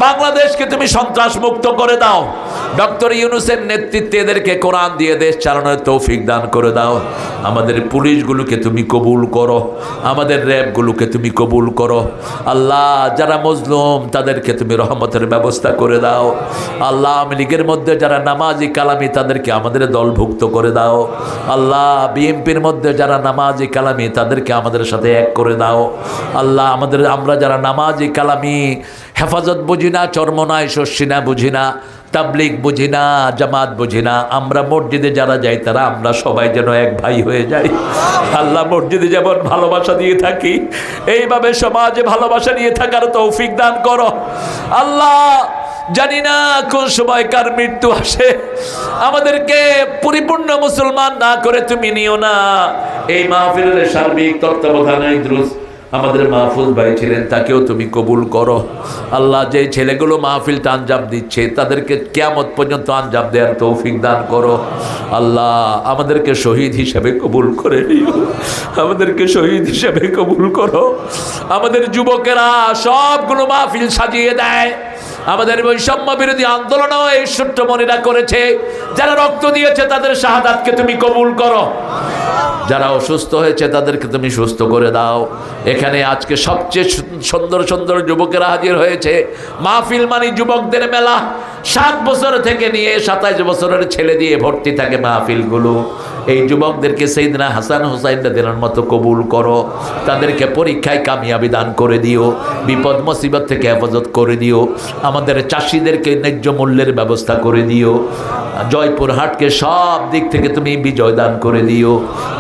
বাংলাদেশকে তুমি সন্ত্রাস মুক্ত করে দাও। ডক্টর ইউনূসের নেতৃত্বে এদেরকে কোরআন দিয়ে দেশ চালানোর তৌফিক দান করে দাও। আমাদের পুলিশগুলোকে তুমি কবুল করো, আমাদের র্যাবগুলোকে তুমি কবুল করো। আল্লাহ যারা মজলুম তাদেরকে তুমি রহমতের ব্যবস্থা করে দাও। আল্লাহ আওয়ামী লীগের মধ্যে যারা নামাজি কালামি তাদেরকে আমাদের দলভুক্ত করে দাও। আল্লাহ বিএনপির মধ্যে যারা নামাজি কালামি তাদেরকে আমাদের সাথে এক করে দাও। আল্লাহ আমরা যারা নামাজি কালামি হেফাজত বুঝি না, চর্মনায় শস্যি না বুঝি না, তাবলিগ বুঝি না, জামাত বুঝি না, আমরা মসজিদে যারা যাই তারা আমরা সবাই যেন এক ভাই হয়ে যাই। আল্লাহ মসজিদে যেমন ভালোবাসা দিয়ে থাকি, এইভাবে সমাজে ভালোবাসা নিয়ে থাকার তৌফিক দান করো আল্লাহ। জানি না কোন সময় কার মৃত্যু আসে, আমাদেরকে পরিপূর্ণ মুসলমান না করে তুমি নিও না। এই মাহফিলের সার্বিক তত্ত্বাবধানে ইদ্রুস আমাদের মাহফুজ ভাই ছিলেন, তাকেও তুমি কবুল করো আল্লাহ। যে ছেলেগুলো মাহফিলটা আঞ্জাম দিচ্ছে তাদেরকে কিয়ামত পর্যন্ত আঞ্জাম দেওয়ার তৌফিক দান করো আল্লাহ। আমাদেরকে শহীদ হিসেবে কবুল করে নিও, আমাদেরকে শহীদ হিসেবে কবুল করো। আমাদের যুবকেরা সবগুলো মাহফিল সাজিয়ে দেয়, আমাদের বৈষম্য বিরোধী আন্দোলনও এই ছোট্ট মনেরা করেছে। যারা রক্ত দিয়েছে তাদের শাহাদাতকে তুমি কবুল করো, যারা অসুস্থ হয়েছে তাদেরকে তুমি সুস্থ করে দাও। এখানে আজকে সবচেয়ে সুন্দর সুন্দর যুবকেরা হাজির হয়েছে। মাহফিল মানে যুবকদের মেলা, 7 বছর থেকে নিয়ে 27 বছরের ছেলে দিয়ে ভর্তি থাকে মাহফিলগুলো। এই যুবকদেরকে সাইয়েদনা হাসান হুসাইন রাদিয়াল্লাহু আনহুর মতো কবুল করো, তাদেরকে পরীক্ষায় কামিয়াবি দান করে দিও, বিপদ মুসিবত থেকে হেফাজত করে দিও। আমাদের চাষিদেরকে ন্যায্য মূল্যের ব্যবস্থা করে দিও। জয়পুরহাটকে সব দিক থেকে তুমি বিজয় দান করে দিও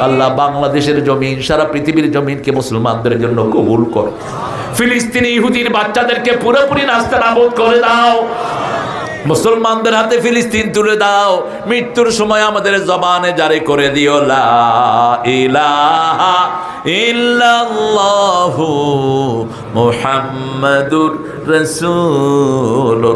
আল্লাহ। বাংলাদেশের জমিন, সারা পৃথিবীর জমিনকে মুসলমানদের জন্য কবুল করো। ফিলিস্তিনি ইহুদির বাচ্চাদেরকে পুরোপুরি নাস্তানাবুদ করে দাও, মুসলমানদের হাতে ফিলিস্তিন তুলে দাও। মৃত্যুর সময় আমাদের জবানে জারি করে দিও লা ইলাহা ইল্লাল্লাহু মুহাম্মাদুর রাসূলুল্লাহ।